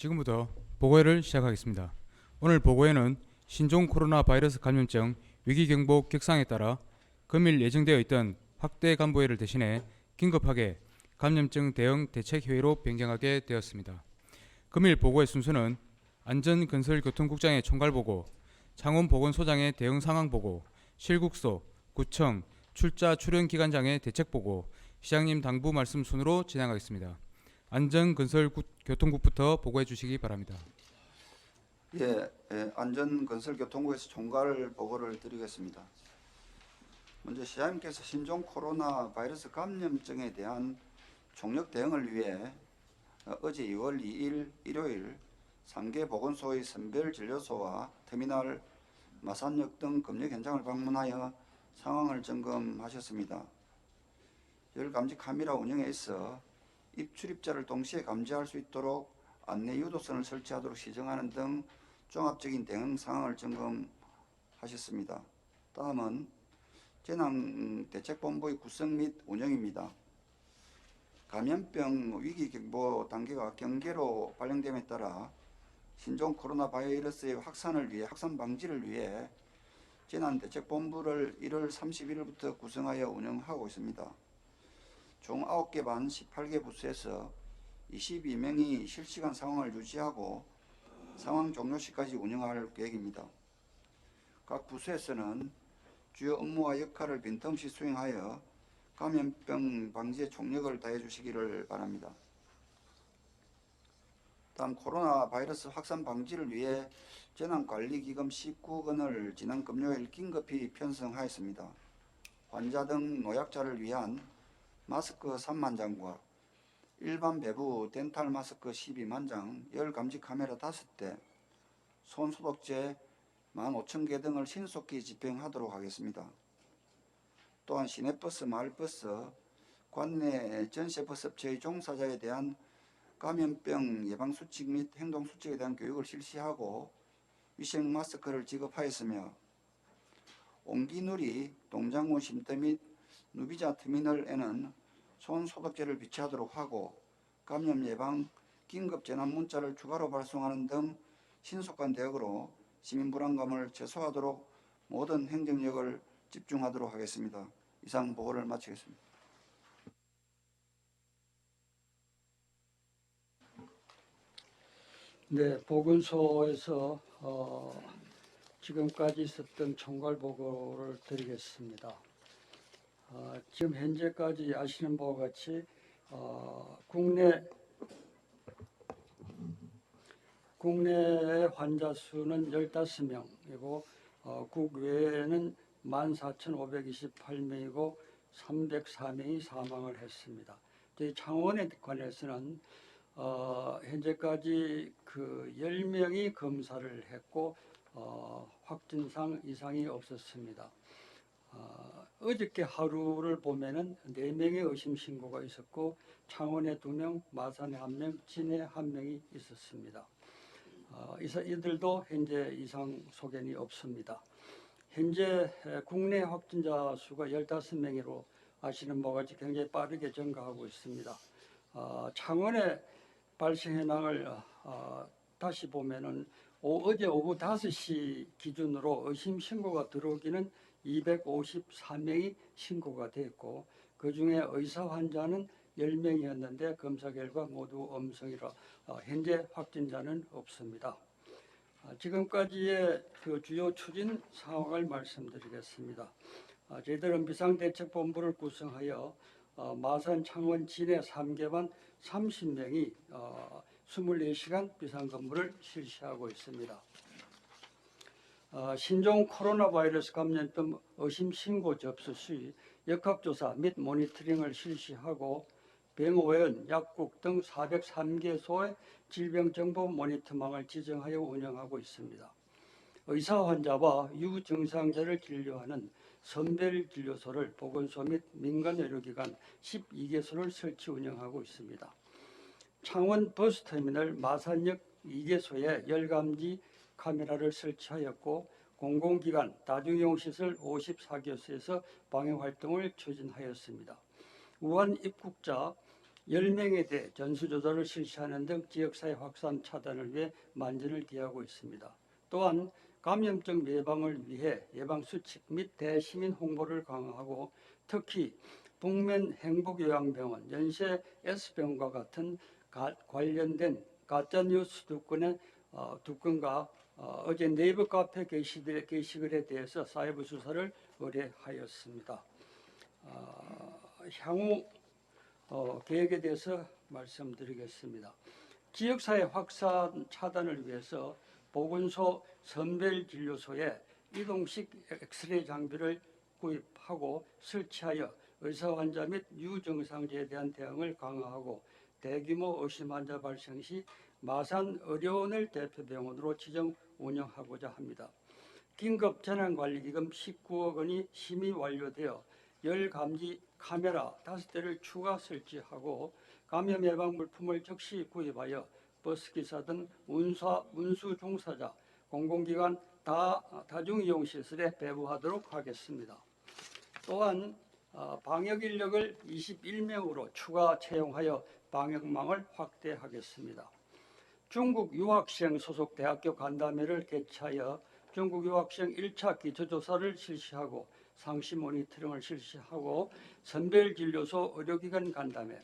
지금부터 보고회를 시작하겠습니다. 오늘 보고회는 신종 코로나 바이러스 감염증 위기경보 격상에 따라 금일 예정되어 있던 확대 간부회를 대신해 긴급하게 감염증 대응 대책회의로 변경하게 되었습니다. 금일 보고회 순서는 안전건설교통국장의 총괄보고, 창원보건소장의 대응 상황보고, 실국소, 구청, 출자 출연기관장의 대책보고, 시장님 당부 말씀 순으로 진행하겠습니다. 안전건설교통국부터 보고해 주시기 바랍니다. 안전건설교통국에서 총괄 보고를 드리겠습니다. 먼저 시장님께서 신종 코로나 바이러스 감염증에 대한 총력 대응을 위해 어제 2월 2일 일요일 3개 보건소의 선별진료소와 터미널, 마산역 등 검역 현장을 방문하여 상황을 점검하셨습니다. 열감지 카메라 운영에 있어 입출입자를 동시에 감지할 수 있도록 안내 유도선을 설치하도록 시정하는 등 종합적인 대응 상황을 점검하셨습니다. 다음은 재난대책본부의 구성 및 운영입니다. 감염병 위기경보 단계가 경계로 발령됨에 따라 신종 코로나 바이러스의 확산 방지를 위해 재난대책본부를 1월 31일부터 구성하여 운영하고 있습니다. 총 9개 반 18개 부서에서 22명이 실시간 상황을 유지하고 상황 종료 시까지 운영할 계획입니다. 각 부서에서는 주요 업무와 역할을 빈틈없이 수행하여 감염병 방지에 총력을 다해 주시기를 바랍니다. 다음 코로나 바이러스 확산 방지를 위해 재난관리기금 19억 원을 지난 금요일 긴급히 편성하였습니다. 환자 등 노약자를 위한 마스크 3만 장과 일반 배부 덴탈 마스크 12만 장, 열 감지 카메라 5대, 손 소독제 15,000개 등을 신속히 집행하도록 하겠습니다. 또한 시내버스, 마을버스, 관내 전세버스 업체의 종사자에 대한 감염병 예방수칙 및 행동수칙에 대한 교육을 실시하고 위생 마스크를 지급하였으며 옹기누리, 동장군 쉼터 및 누비자 터미널에는 손 소독제를 비치하도록 하고 감염 예방 긴급 재난 문자를 추가로 발송하는 등 신속한 대응으로 시민 불안감을 최소화하도록 모든 행정력을 집중하도록 하겠습니다. 이상 보고를 마치겠습니다. 네, 보건소에서 지금까지 있었던 총괄 보고를 드리겠습니다. 지금 현재까지 아시는 바와 같이 국내 환자 수는 15명이고 국외에는 14,528명이고 304명이 사망을 했습니다. 저희 창원에 관해서는 현재까지 10명이 검사를 했고 확진상 이상이 없었습니다. 어저께 하루를 보면은 4명의 의심 신고가 있었고 창원에 2명, 마산에 1명, 진해에 1명이 있었습니다. 이들도 현재 이상 소견이 없습니다. 현재 국내 확진자 수가 15명으로 아시는 바와 같이 굉장히 빠르게 증가하고 있습니다. 창원의 발생 현황을 다시 보면은 어제 오후 5시 기준으로 의심 신고가 들어오기는 254명이 신고가 됐고 그중에 의사 환자는 10명이었는데 검사 결과 모두 음성이라 현재 확진자는 없습니다. 지금까지의 주요 추진 상황을 말씀드리겠습니다. 저희들은 비상대책본부를 구성하여 마산, 창원, 진해 3개반 30명이 24시간 비상근무를 실시하고 있습니다. 신종 코로나 바이러스 감염병 의심 신고 접수 시 역학조사 및 모니터링을 실시하고 병원, 약국 등 403개소의 질병정보 모니터망을 지정하여 운영하고 있습니다. 의사 환자와 유증상자를 진료하는 선별진료소를 보건소 및 민간의료기관 12개소를 설치 운영하고 있습니다. 창원 버스터미널 마산역 2개소에 열감지 카메라를 설치하였고 공공기관 다중이용시설 54개소에서 방역활동을 추진하였습니다. 우한 입국자 10명에 대해 전수조사를 실시하는 등 지역사회 확산 차단을 위해 만전을 기하고 있습니다. 또한 감염증 예방을 위해 예방수칙 및 대시민 홍보를 강화하고 특히 북면 행복요양병원, 연세 S병원과 같은 관련된 가짜뉴스 두건과 어제 네이버 카페 게시글에 대해서 사회부 수사를 의뢰하였습니다. 향후 계획에 대해서 말씀드리겠습니다. 지역사회 확산 차단을 위해서 보건소 선별진료소에 이동식 엑스레이 장비를 구입하고 설치하여 의사 환자 및 유증상자에 대한 대응을 강화하고 대규모 의심 환자 발생 시 마산 의료원을 대표병원으로 지정 운영하고자 합니다. 긴급 재난관리기금 19억 원이 심의 완료되어 열 감지 카메라 5대를 추가 설치하고 감염 예방 물품을 즉시 구입하여 버스기사 등 운수 종사자, 공공기관 다중이용시설에 배부하도록 하겠습니다. 또한 방역 인력을 21명으로 추가 채용하여 방역망을 확대하겠습니다. 중국 유학생 소속 대학교 간담회를 개최하여 중국 유학생 1차 기초조사를 실시하고 상시 모니터링을 실시하고 선별진료소 의료기관 간담회,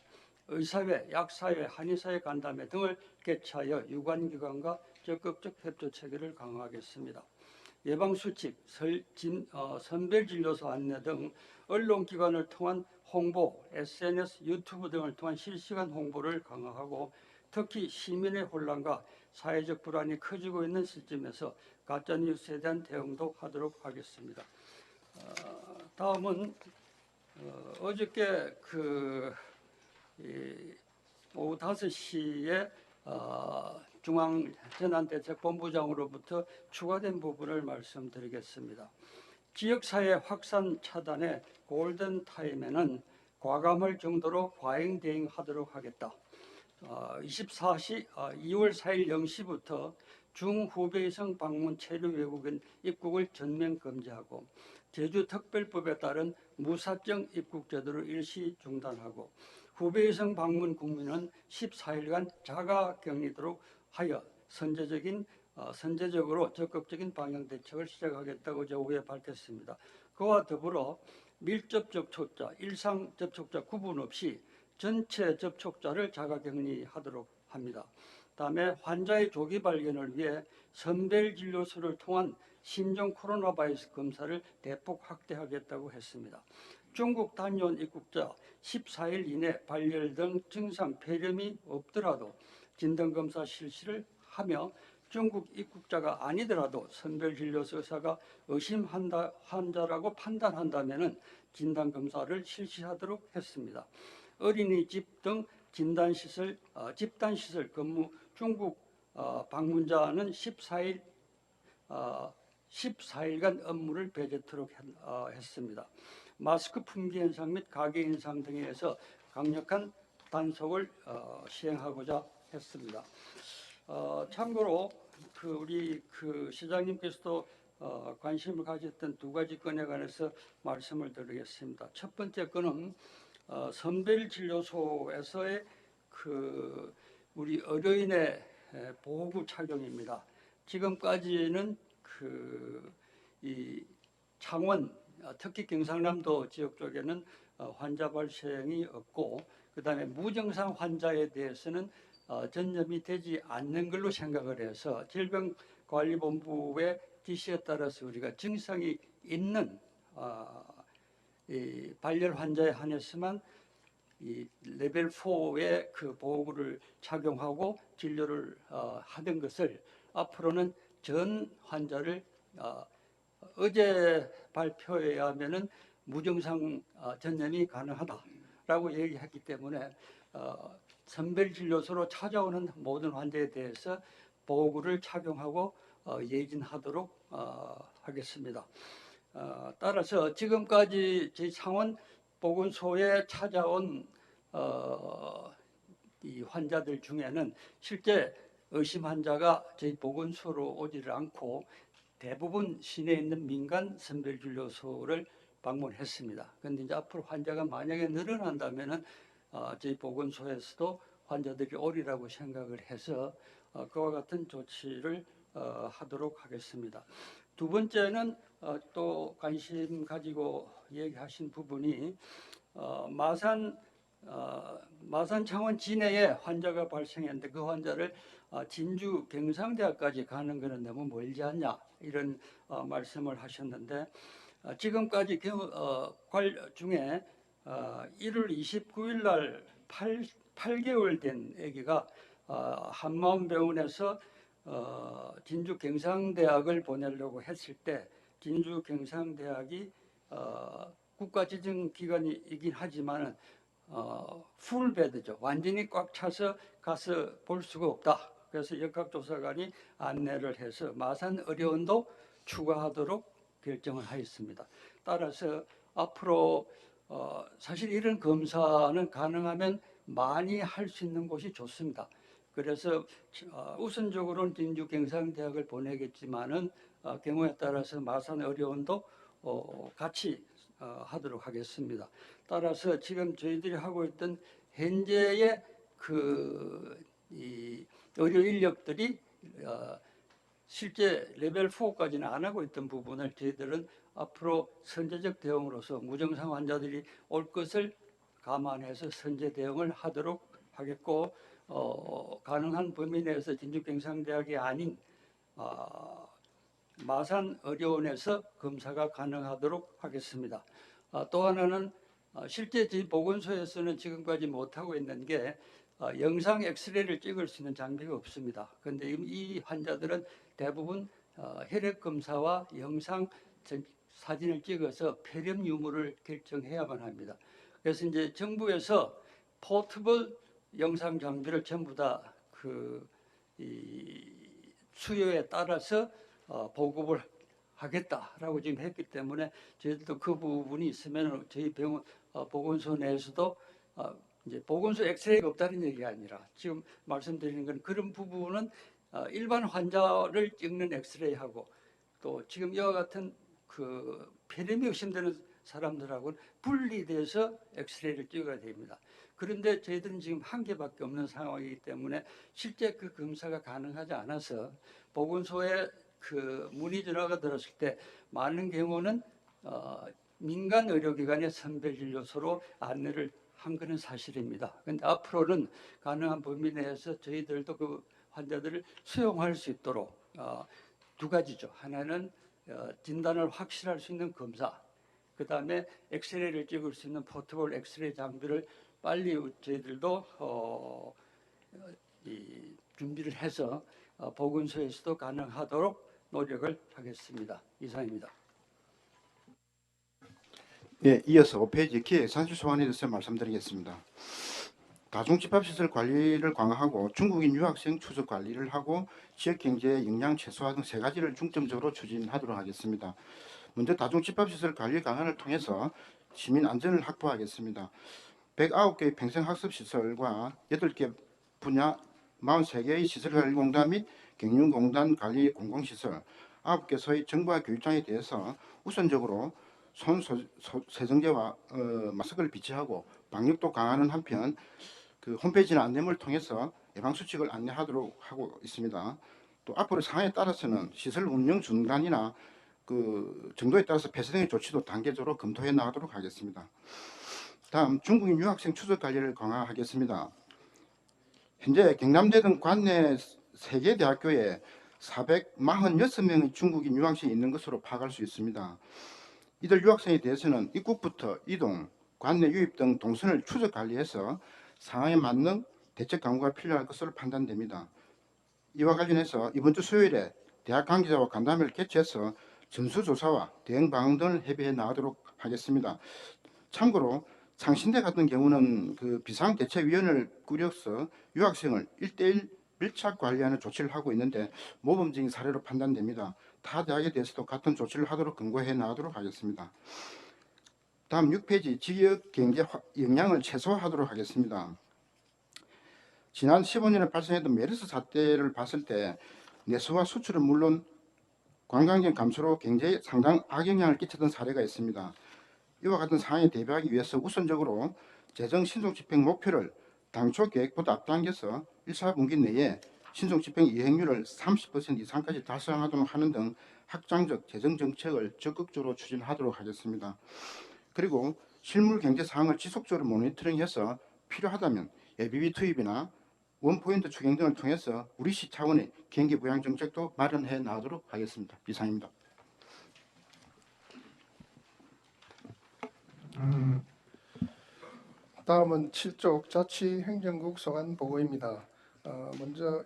의사회, 약사회, 한의사회 간담회 등을 개최하여 유관기관과 적극적 협조 체계를 강화하겠습니다. 예방수칙, 선별진료소 안내 등 언론기관을 통한 홍보, SNS, 유튜브 등을 통한 실시간 홍보를 강화하고 특히 시민의 혼란과 사회적 불안이 커지고 있는 시점에서 가짜뉴스에 대한 대응도 하도록 하겠습니다. 다음은 어저께 오후 5시에 중앙재난대책본부장으로부터 추가된 부분을 말씀드리겠습니다. 지역사회 확산 차단의 골든타임에는 과감할 정도로 과잉 대응하도록 하겠다. 2월 4일 0시부터 중후베이성 방문 체류 외국인 입국을 전면 금지하고 제주특별법에 따른 무사증 입국 제도를 일시 중단하고 후베이성 방문 국민은 14일간 자가 격리도록 하여 선제적으로 적극적인 방역 대책을 시작하겠다고 오후에 밝혔습니다. 그와 더불어 밀접 접촉자, 일상 접촉자 구분 없이 전체 접촉자를 자가 격리하도록 합니다. 다음에 환자의 조기 발견을 위해 선별진료소를 통한 신종 코로나 바이러스 검사를 대폭 확대하겠다고 했습니다. 중국 다녀온 입국자 14일 이내 발열 등 증상 폐렴이 없더라도 진단검사 실시를 하며 중국 입국자가 아니더라도 선별진료소 의사가 의심 환자라고 판단한다면 진단검사를 실시하도록 했습니다. 어린이집 등 집단시설 근무 중국 방문자는 14일간 업무를 배제토록 했습니다. 마스크 품귀 현상 및 가게 인상 등에서 강력한 단속을 시행하고자 했습니다. 참고로 우리 시장님께서도 관심을 가졌던 두 가지 건에 관해서 말씀을 드리겠습니다. 첫 번째 건은 선별진료소에서의 우리 의료인의 보호구 착용입니다. 지금까지는 이 창원, 특히 경상남도 지역 쪽에는 환자 발생이 없고, 그다음에 무증상 환자에 대해서는 전염이 되지 않는 걸로 생각을 해서 질병관리본부의 지시에 따라서 우리가 증상이 있는 이 발열 환자에 한해서만 이 레벨 4의 보호구를 착용하고 진료를 하던 것을 앞으로는 전 환자를 어제 발표에 의하면은 무증상 전염이 가능하다라고 얘기했기 때문에 선별진료소로 찾아오는 모든 환자에 대해서 보호구를 착용하고 예진하도록 하겠습니다. 따라서 지금까지 저희 창원 보건소에 찾아온 이 환자들 중에는 실제 의심 환자가 저희 보건소로 오지를 않고 대부분 시내에 있는 민간 선별진료소를 방문했습니다. 그런데 이제 앞으로 환자가 만약에 늘어난다면은 저희 보건소에서도 환자들이 오리라고 생각을 해서 그와 같은 조치를 하도록 하겠습니다. 두 번째는 또 관심 가지고 얘기하신 부분이 마산 창원 진해에 환자가 발생했는데 그 환자를 진주 경상대학까지 가는 것은 너무 멀지 않냐 이런 말씀을 하셨는데 지금까지 중에 1월 29일 날 8개월 된 아기가 한마음병원에서 진주 경상대학을 보내려고 했을 때 진주 경상대학이 국가지정기관이긴 하지만은 풀베드죠. 완전히 꽉 차서 가서 볼 수가 없다. 그래서 역학조사관이 안내를 해서 마산 의료원도 추가하도록 결정을 하였습니다. 따라서 앞으로 사실 이런 검사는 가능하면 많이 할 수 있는 곳이 좋습니다. 그래서 우선적으로는 진주 경상대학을 보내겠지만은 경우에 따라서 마산 의료원도 같이 하도록 하겠습니다. 따라서 지금 저희들이 하고 있던 현재의 이 의료 인력들이 실제 레벨 4까지는 안 하고 있던 부분을 저희들은 앞으로 선제적 대응으로서 무증상 환자들이 올 것을 감안해서 선제 대응을 하도록 하겠고 가능한 범위 내에서 진주경상대학이 아닌 마산 의료원에서 검사가 가능하도록 하겠습니다. 또 하나는 실제 저희 보건소에서는 지금까지 못하고 있는 게 영상 엑스레이를 찍을 수 있는 장비가 없습니다. 그런데 이 환자들은 대부분 혈액 검사와 영상 사진을 찍어서 폐렴 유무를 결정해야만 합니다. 그래서 이제 정부에서 포터블 영상 장비를 전부 다 수요에 따라서 보급을 하겠다라고 지금 했기 때문에 저희들도 그 부분이 있으면 저희 병원 보건소 내에서도 이제 보건소 엑스레이가 없다는 얘기가 아니라 지금 말씀드리는 건 그런 부분은 일반 환자를 찍는 엑스레이하고 또 지금 이와 같은 폐렴이 의심되는 사람들하고는 분리돼서 엑스레이를 찍어야 됩니다. 그런데 저희들은 지금 한 개밖에 없는 상황이기 때문에 실제 그 검사가 가능하지 않아서 보건소에 문의 전화가 들었을 때 많은 경우는 민간 의료기관의 선별진료소로 안내를 한 것은 사실입니다. 그런데 앞으로는 가능한 범위 내에서 저희들도 그 환자들을 수용할 수 있도록 두 가지죠. 하나는 진단을 확실할 수 있는 검사, 그 다음에 엑스레이를 찍을 수 있는 포터블 엑스레이 장비를 빨리 저희들도 준비를 해서 보건소에서도 가능하도록 노력을 하겠습니다. 이상입니다. 네, 이어서 5페이지 기획산출 소환에 대해서 말씀드리겠습니다. 다중집합시설 관리를 강화하고 중국인 유학생 추적 관리를 하고 지역경제에 영향 최소화 등 세 가지를 중점적으로 추진하도록 하겠습니다. 먼저 다중집합시설 관리 강화를 통해서 시민 안전을 확보하겠습니다. 109개의 평생학습시설과 8개 분야 43개의 시설관리공단 및 경륜공단 관리 공공시설 9개 소의 정부와 교육장에 대해서 우선적으로 손 세정제와 마스크를 비치하고 방역도 강화하는 한편 홈페이지나 안내문을 통해서 예방수칙을 안내하도록 하고 있습니다. 또 앞으로 상황에 따라서는 시설 운영 중단이나 정도에 따라서 폐쇄 등의 조치도 단계적으로 검토해 나가도록 하겠습니다. 다음 중국인 유학생 추적 관리를 강화하겠습니다. 현재 경남대 등 관내 3개 대학교에 446명의 중국인 유학생이 있는 것으로 파악할 수 있습니다. 이들 유학생에 대해서는 입국부터 이동, 관내 유입 등 동선을 추적 관리해서 상황에 맞는 대책 강구가 필요할 것으로 판단됩니다. 이와 관련해서 이번 주 수요일에 대학 관계자와 간담회를 개최해서 전수조사와 대응 방안 등을 협의해 나가도록 하겠습니다. 참고로 창신대 같은 경우는 비상대책위원회를 꾸려서 유학생을 1대1 밀착 관리하는 조치를 하고 있는데 모범적인 사례로 판단됩니다. 타 대학에 대해서도 같은 조치를 하도록 권고해 나가도록 하겠습니다. 다음 6페이지 지역 경제 영향을 최소화하도록 하겠습니다. 지난 15년에 발생했던 메르스 사태를 봤을 때 내수와 수출은 물론 관광객 감소로 경제에 상당 악영향을 끼쳤던 사례가 있습니다. 이와 같은 상황에 대비하기 위해서 우선적으로 재정 신속 집행 목표를 당초 계획보다 앞당겨서 1, 4분기 내에 신속 집행 이행률을 30% 이상까지 달성하도록 하는 등 확장적 재정 정책을 적극적으로 추진하도록 하겠습니다. 그리고 실물 경제 상황을 지속적으로 모니터링해서 필요하다면 예비비 투입이나 원포인트 추경 등을 통해서 우리시 차원의 경기 부양 정책도 마련해 나가도록 하겠습니다. 이상입니다. 다음은 7쪽 자치행정국 소관 보고입니다. 먼저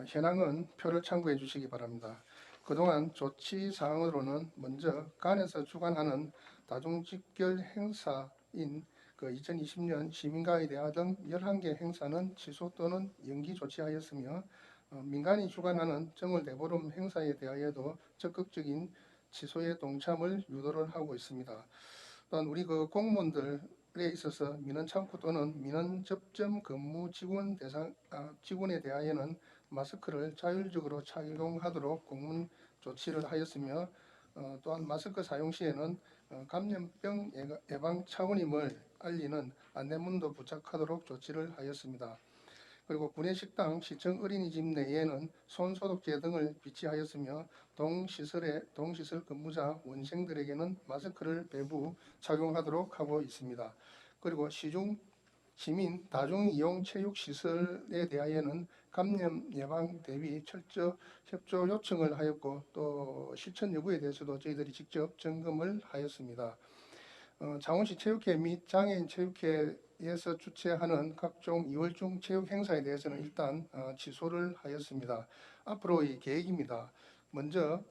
현황은 표를 참고해 주시기 바랍니다. 그동안 조치 사항으로는 먼저 간에서 주관하는 다중직결 행사인 2020년 시민가의 대화 등 11개 행사는 취소 또는 연기 조치하였으며 민간이 주관하는 정월대보름 행사에 대하여도 적극적인 취소에 동참을 유도를 하고 있습니다. 또한 우리 공무원들에 있어서 민원 창구 또는 민원 접점 근무 직원에 대하여는 마스크를 자율적으로 착용하도록 공문 조치를 하였으며 또한 마스크 사용 시에는 감염병 예방 차원임을 알리는 안내문도 부착하도록 조치를 하였습니다. 그리고 구내식당, 시청 어린이집 내에는 손소독제 등을 비치하였으며 동시설 근무자 원생들에게는 마스크를 배부 착용하도록 하고 있습니다. 그리고 시민 다중이용 체육시설에 대하여는 감염 예방 대비 철저 협조 요청을 하였고 또 실천 여부에 대해서도 저희들이 직접 점검을 하였습니다. 창원시 체육회 및 장애인 체육회에서 주최하는 각종 2월 중 체육 행사에 대해서는 일단 취소를 하였습니다. 앞으로의 계획입니다. 먼저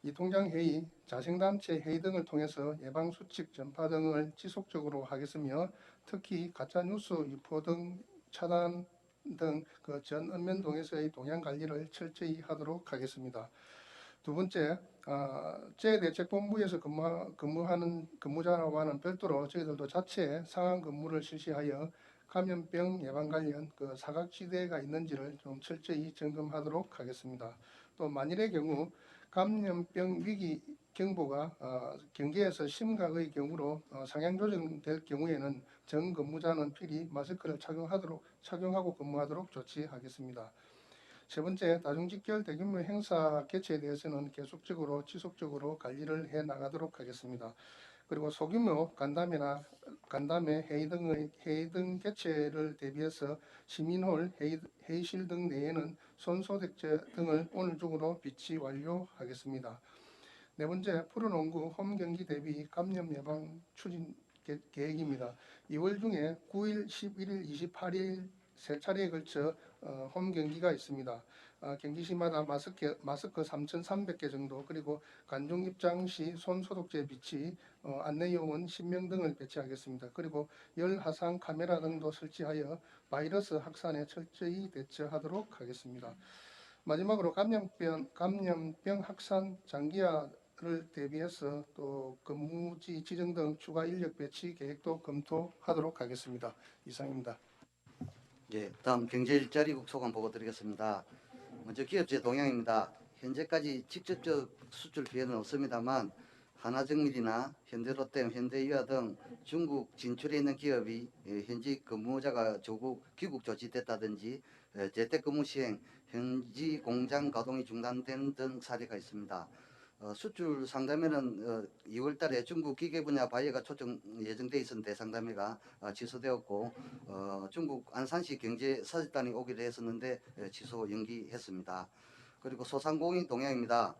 이 통장회의, 자생단체 회의 등을 통해서 예방수칙 전파 등을 지속적으로 하겠으며 특히 가짜뉴스 유포 등 차단 등 전 읍면동에서의 동향관리를 철저히 하도록 하겠습니다. 두 번째, 재대책본부에서 근무하는 근무자와는 별도로 저희들도 자체 상황 근무를 실시하여 감염병 예방 관련 사각지대가 있는지를 좀 철저히 점검하도록 하겠습니다. 또 만일의 경우 감염병 위기 경보가 경계에서 심각의 경우로 상향 조정될 경우에는 전 근무자는 필히 마스크를 착용하고 근무하도록 조치하겠습니다. 세 번째, 다중직결 대규모 행사 개최에 대해서는 계속적으로 지속적으로 관리를 해 나가도록 하겠습니다. 그리고 소규모 간담회 회의 등 개최를 대비해서 시민홀 회의실 등 내에는 손소독제 등을 오늘 중으로 비치 완료하겠습니다. 네 번째, 프로농구 홈 경기 대비 감염 예방 추진 계획입니다. 2월 중에 9일, 11일, 28일 세 차례에 걸쳐 홈 경기가 있습니다. 경기 시마다 마스크 3,300개 정도, 그리고 관중 입장 시 손소독제 비치, 안내요원 10명 등을 배치하겠습니다. 그리고 열화상 카메라 등도 설치하여 바이러스 확산에 철저히 대처하도록 하겠습니다. 마지막으로 감염병 확산 장기화를 대비해서 또 근무지 지정 등 추가 인력 배치 계획도 검토하도록 하겠습니다. 이상입니다. 예, 다음 경제일자리국 소관 보고 드리겠습니다. 먼저 기업체 동향입니다. 현재까지 직접적 수출 피해는 없습니다만 하나정밀이나 현대로템, 현대유아 등 중국 진출해 있는 기업이 현지 근무자가 조국 귀국 조치됐다든지 재택근무 시행, 현지 공장 가동이 중단된 등 사례가 있습니다. 수출 상담회는 2월 달에 중국 기계 분야 바이어가 초청 예정돼 있었는데 상담회가 취소되었고 중국 안산시 경제사절단이 오기로 했었는데 취소 연기했습니다. 그리고 소상공인 동향입니다.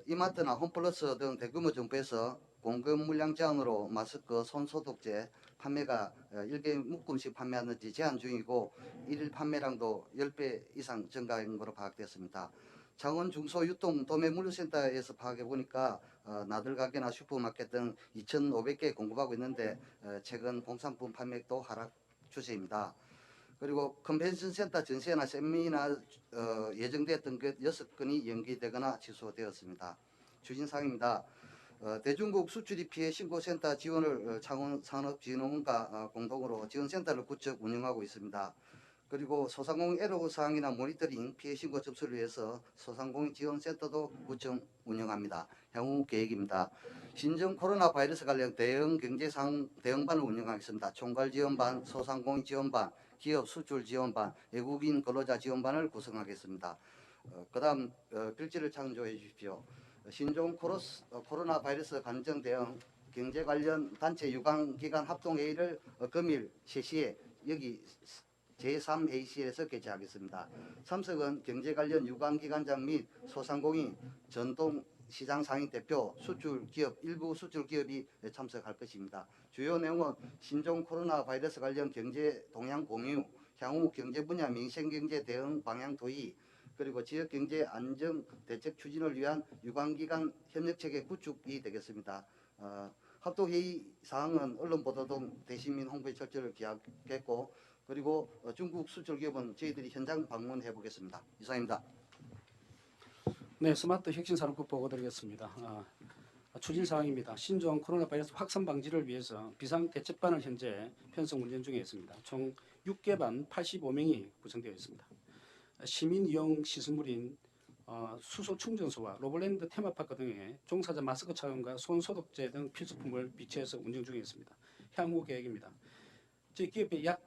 이마트나 홈플러스 등 대규모 점포에서 공급 물량 제한으로 마스크, 손소독제 판매가 1개 묶음씩 판매하는지 제한 중이고 1일 판매량도 10배 이상 증가한 것으로 파악됐습니다. 창원 중소유통 도매물류센터에서 파악해 보니까 나들가게나 슈퍼마켓 등 2,500개 공급하고 있는데 최근 공산품 판매액도 하락 추세입니다. 그리고 컨벤션 센터 전시회나 세미나 예정됐던 것 6건이 연기되거나 취소되었습니다. 추진사항입니다. 대중국 수출입 피해 신고센터 지원을 창원산업진흥원과 공동으로 지원센터를 구축 운영하고 있습니다. 그리고 소상공인 애로사항이나 모니터링 피해 신고 접수를 위해서 소상공인 지원센터도 구축 운영합니다. 향후 계획입니다. 신종 코로나 바이러스 관련 대응 경제상 대응반을 운영하겠습니다. 총괄 지원반, 소상공인 지원반, 기업 수출 지원반, 외국인 근로자 지원반을 구성하겠습니다. 그다음 필지를 참조해 주십시오. 신종 코로나 바이러스 관정 대응 경제 관련 단체 유관 기관 합동 회의를 금일 3시에 여기 제3회의실에서 개최하겠습니다. 참석은 경제 관련 유관 기관장 및 소상공인, 전통 시장 상인 대표, 수출 기업 일부 수출 기업이 참석할 것입니다. 주요 내용은 신종 코로나 바이러스 관련 경제 동향 공유, 향후 경제 분야 민생 경제 대응 방향 도의, 그리고 지역 경제 안정 대책 추진을 위한 유관기관 협력 체계 구축이 되겠습니다. 합동 회의 사항은 언론 보도 등 대시민 홍보에 철저를 기하겠고, 그리고 중국 수출 기업은 저희들이 현장 방문해 보겠습니다. 이상입니다. 네, 스마트 혁신산업국 보고 드리겠습니다. 추진 사항입니다. 신종 코로나 바이러스 확산 방지를 위해서 비상대책반을 현재 편성 운영 중에 있습니다. 총 6개 반 85명이 구성되어 있습니다. 시민 이용 시설물인 수소 충전소와 로블랜드 테마파크 등에 종사자 마스크 착용과 손 소독제 등 필수품을 비치해서 운영 중에 있습니다. 향후 계획입니다. 저희 기업에 약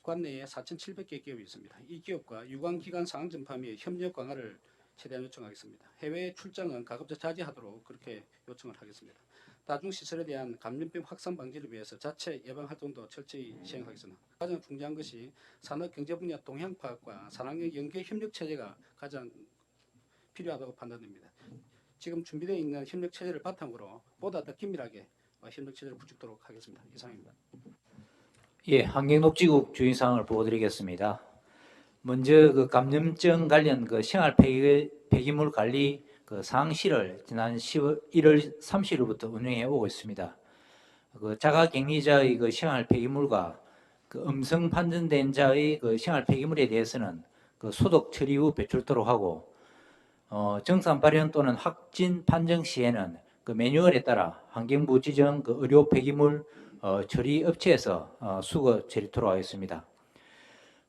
관내에 4,700개 기업이 있습니다. 이 기업과 유관기관 상황 전파 및 협력 강화를 최대한 요청하겠습니다. 해외 출장은 가급적 자제하도록 그렇게 요청을 하겠습니다. 다중시설에 대한 감염병 확산 방지를 위해서 자체 예방 활동도 철저히 시행하겠습니다. 가장 중요한 것이 산업경제 분야 동향 파악과 산학연 연계 협력 체제가 가장 필요하다고 판단됩니다. 지금 준비되어 있는 협력 체제를 바탕으로 보다 더 긴밀하게 협력 체제를 구축하도록 하겠습니다. 이상입니다. 예, 환경녹지국 주의사항을 보고드리겠습니다. 먼저 그 감염증 관련 그 생활 폐기물 관리 그 사항실을 지난 1월 30일부터 운영해 오고 있습니다. 그 자가격리자의 그 생활 폐기물과 그 음성 판정된 자의 그 생활 폐기물에 대해서는 그 소독 처리 후 배출토록 하고, 정상 발현 또는 확진 판정 시에는 그 매뉴얼에 따라 환경부 지정 그 의료 폐기물 처리 업체에서 수거 처리토록 하겠습니다.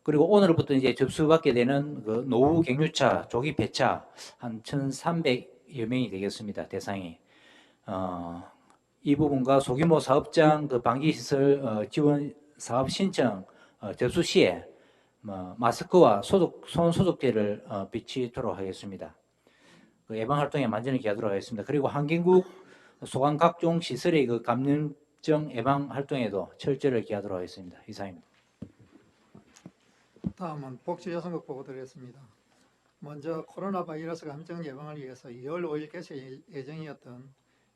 그리고 오늘부터 이제 접수받게 되는 그 노후 경유차, 조기 폐차 한 1,300여 명이 되겠습니다. 대상이. 이 부분과 소규모 사업장 그 방지시설 지원 사업 신청 접수 시에 마스크와 손 소독제를 비치도록 하겠습니다. 그 예방 활동에 만전을 기하도록 하겠습니다. 그리고 환경국 소관 각종 시설의 그 감염증 예방 활동에도 철저를 기하도록 하겠습니다. 이상입니다. 다음은 복지여성국 보고 드리겠습니다. 먼저 코로나 바이러스 감염증 예방을 위해서 2월 5일 개최 예정이었던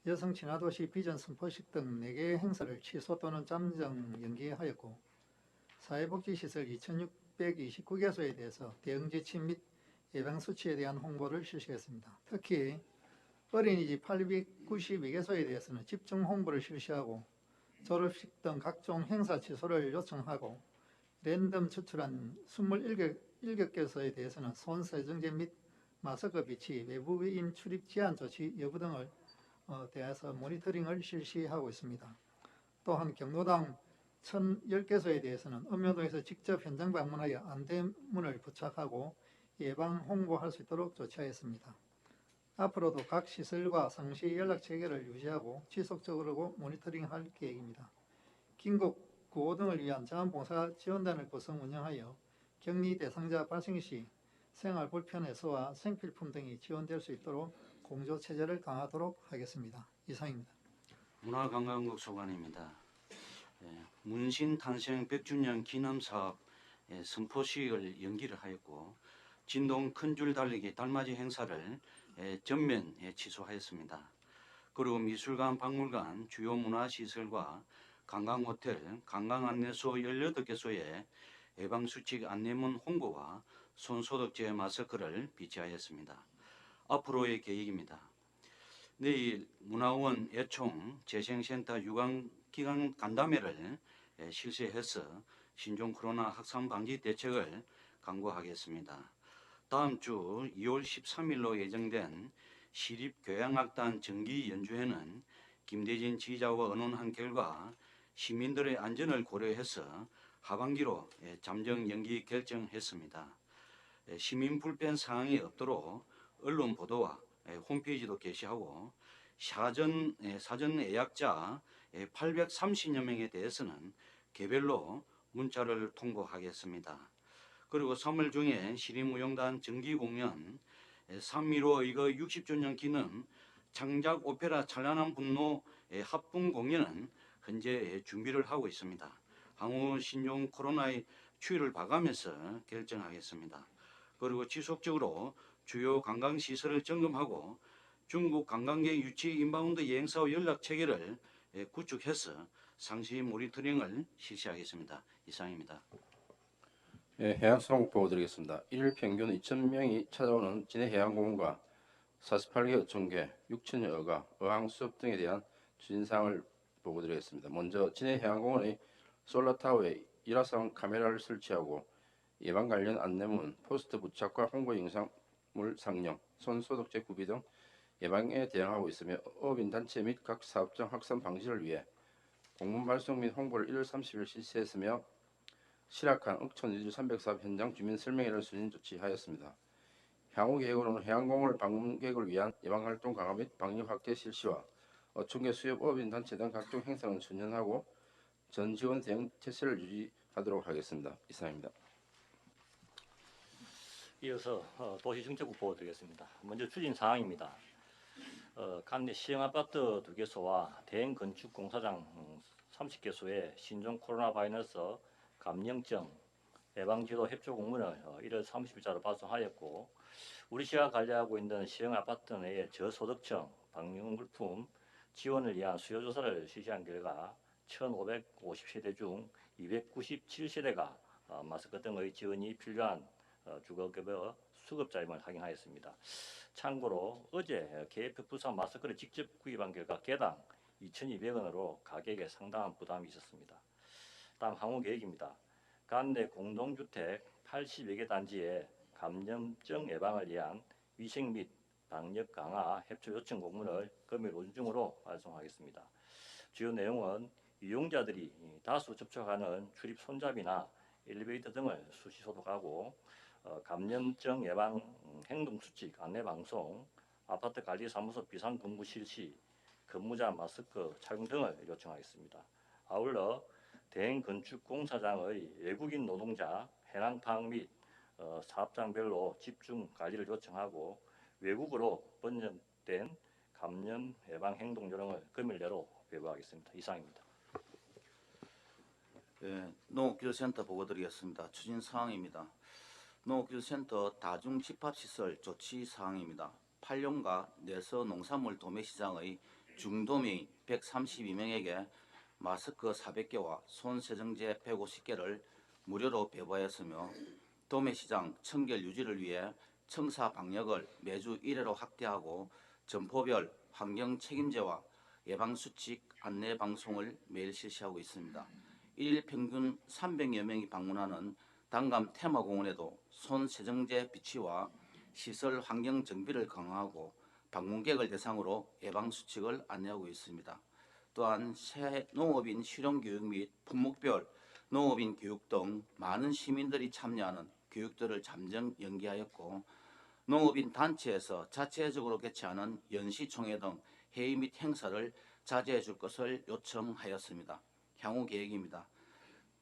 여성 친화도시 비전 선포식 등 4개의 행사를 취소 또는 잠정 연기하였고, 사회복지시설 2,629개소에 대해서 대응 지침 및 예방 수치에 대한 홍보를 실시했습니다. 특히 어린이집 892개소에 대해서는 집중 홍보를 실시하고 졸업식 등 각종 행사 취소를 요청하고, 랜덤 추출한 27개소에 대해서는 손 세정제 및 마스크 비치, 외부인 출입 제한 조치 여부 등을 대해서 모니터링을 실시하고 있습니다. 또한 경로당 1,010개소에 대해서는 읍면동에서 직접 현장 방문하여 안대문을 부착하고 예방 홍보할 수 있도록 조치하였습니다. 앞으로도 각 시설과 상시 연락 체계를 유지하고 지속적으로 모니터링할 계획입니다. 긴급 구호 등을 위한 자원봉사 지원단을 구성 운영하여 격리 대상자 발생 시 생활 불편 해소와 생필품 등이 지원될 수 있도록 공조 체제를 강화하도록 하겠습니다. 이상입니다. 문화관광국 소관입니다. 문신 탄생 100주년 기념 사업 선포식을 연기를 하였고, 진동 큰 줄 달리기 달맞이 행사를 전면 취소하였습니다. 그리고 미술관, 박물관, 주요 문화시설과 관광호텔, 관광안내소 18개소에 예방수칙 안내문 홍보와 손소독제 마스크를 비치하였습니다. 앞으로의 계획입니다. 내일 문화원 애총 재생센터 유관기관 간담회를 실시해서 신종 코로나 확산 방지 대책을 강구하겠습니다. 다음 주 2월 13일로 예정된 시립교향악단 정기 연주회는 김대진 지휘자와 의논한 결과 시민들의 안전을 고려해서 하반기로 잠정 연기 결정했습니다. 시민 불편 사항이 없도록 언론 보도와 홈페이지도 게시하고 사전 예약자 830여 명에 대해서는 개별로 문자를 통보하겠습니다. 그리고 3월 중에 시립무용단 정기공연 3.15 의거 60주년 기념 창작 오페라 찬란한 분노 합동 공연은 현재 준비를 하고 있습니다. 향후 신종 코로나의 추이를 봐가면서 결정하겠습니다. 그리고 지속적으로 주요 관광시설을 점검하고 중국 관광객 유치 인바운드 여행사와 연락 체계를 구축해서 상시 모니터링을 실시하겠습니다. 이상입니다. 예, 해양수산국 보고 드리겠습니다. 1일 평균 2,000명이 찾아오는 진해해양공원과 48개 어촌계, 6천여 어가, 어항수업 등에 대한 추진사항을 보고 드리겠습니다. 먼저 진해해양공원의 솔라타워에 일화상 카메라를 설치하고 예방 관련 안내문, 포스터 부착과 홍보 영상물 상영, 손소독제 구비 등 예방에 대응하고 있으며 어업인 단체 및 각 사업장 확산 방지를 위해 공문 발송 및 홍보를 1월 30일 실시했으며 실악한 옥천 이주 304업 현장 주민 설명회를 수진 조치하였습니다. 향후 계획으로는 해양공원을 방문객을 위한 예방활동 강화 및 방역 확대 실시와 어촌계 수협 어업인 단체 등 각종 행사는 전연하고 전지원 대응 체계를 유지하도록 하겠습니다. 이상입니다. 이어서 도시정책국 보고 드리겠습니다. 먼저 추진 사항입니다. 관내 시행아파트 2개소와 대형 건축공사장 30개소에 신종 코로나 바이러스 감염증 예방지도 협조 공문을 1월 30일자로 발송하였고 우리 시가 관리하고 있는 시행아파트 내의 저소득층 방역물품 지원을 위한 수요조사를 실시한 결과 1,550세대 중 297세대가 마스크 등의 지원이 필요한 주거급여 수급자임을 확인하였습니다. 참고로 어제 KF94 마스크를 직접 구입한 결과 개당 2,200원으로 가격에 상당한 부담이 있었습니다. 다음 향후 계획입니다. 관내 공동주택 80여 개 단지에 감염증 예방을 위한 위생 및 방역 강화 협조 요청 공문을 금일 오전 중으로 발송하겠습니다. 주요 내용은 이용자들이 다수 접촉하는 출입 손잡이나 엘리베이터 등을 수시 소독하고 감염증 예방 행동수칙 안내방송, 아파트 관리사무소 비상근무 실시, 근무자 마스크 착용 등을 요청하겠습니다. 아울러 대형건축공사장의 외국인 노동자 해당 파악 및 사업장별로 집중 관리를 요청하고 외국으로 번역된 감염 예방 행동 요령을 금일 내로 배부하겠습니다. 이상입니다. 농업기술센터 보고 드리겠습니다. 추진 사항입니다. 농업기술센터 다중집합시설 조치 사항입니다. 8년가 내서 농산물 도매시장의 중도매 132명에게 마스크 400개와 손세정제 150개를 무료로 배부하였으며 도매시장 청결 유지를 위해 청사 방역을 매주 1회로 확대하고 점포별 환경 책임제와 예방수칙 안내 방송을 매일 실시하고 있습니다. 1일 평균 300여 명이 방문하는 단감 테마공원에도 손세정제 비치와 시설 환경 정비를 강화하고 방문객을 대상으로 예방수칙을 안내하고 있습니다. 또한 새 농업인 실용교육 및 품목별 농업인 교육 등 많은 시민들이 참여하는 교육들을 잠정 연기하였고 농업인 단체에서 자체적으로 개최하는 연시총회 등 회의 및 행사를 자제해 줄 것을 요청하였습니다. 향후 계획입니다.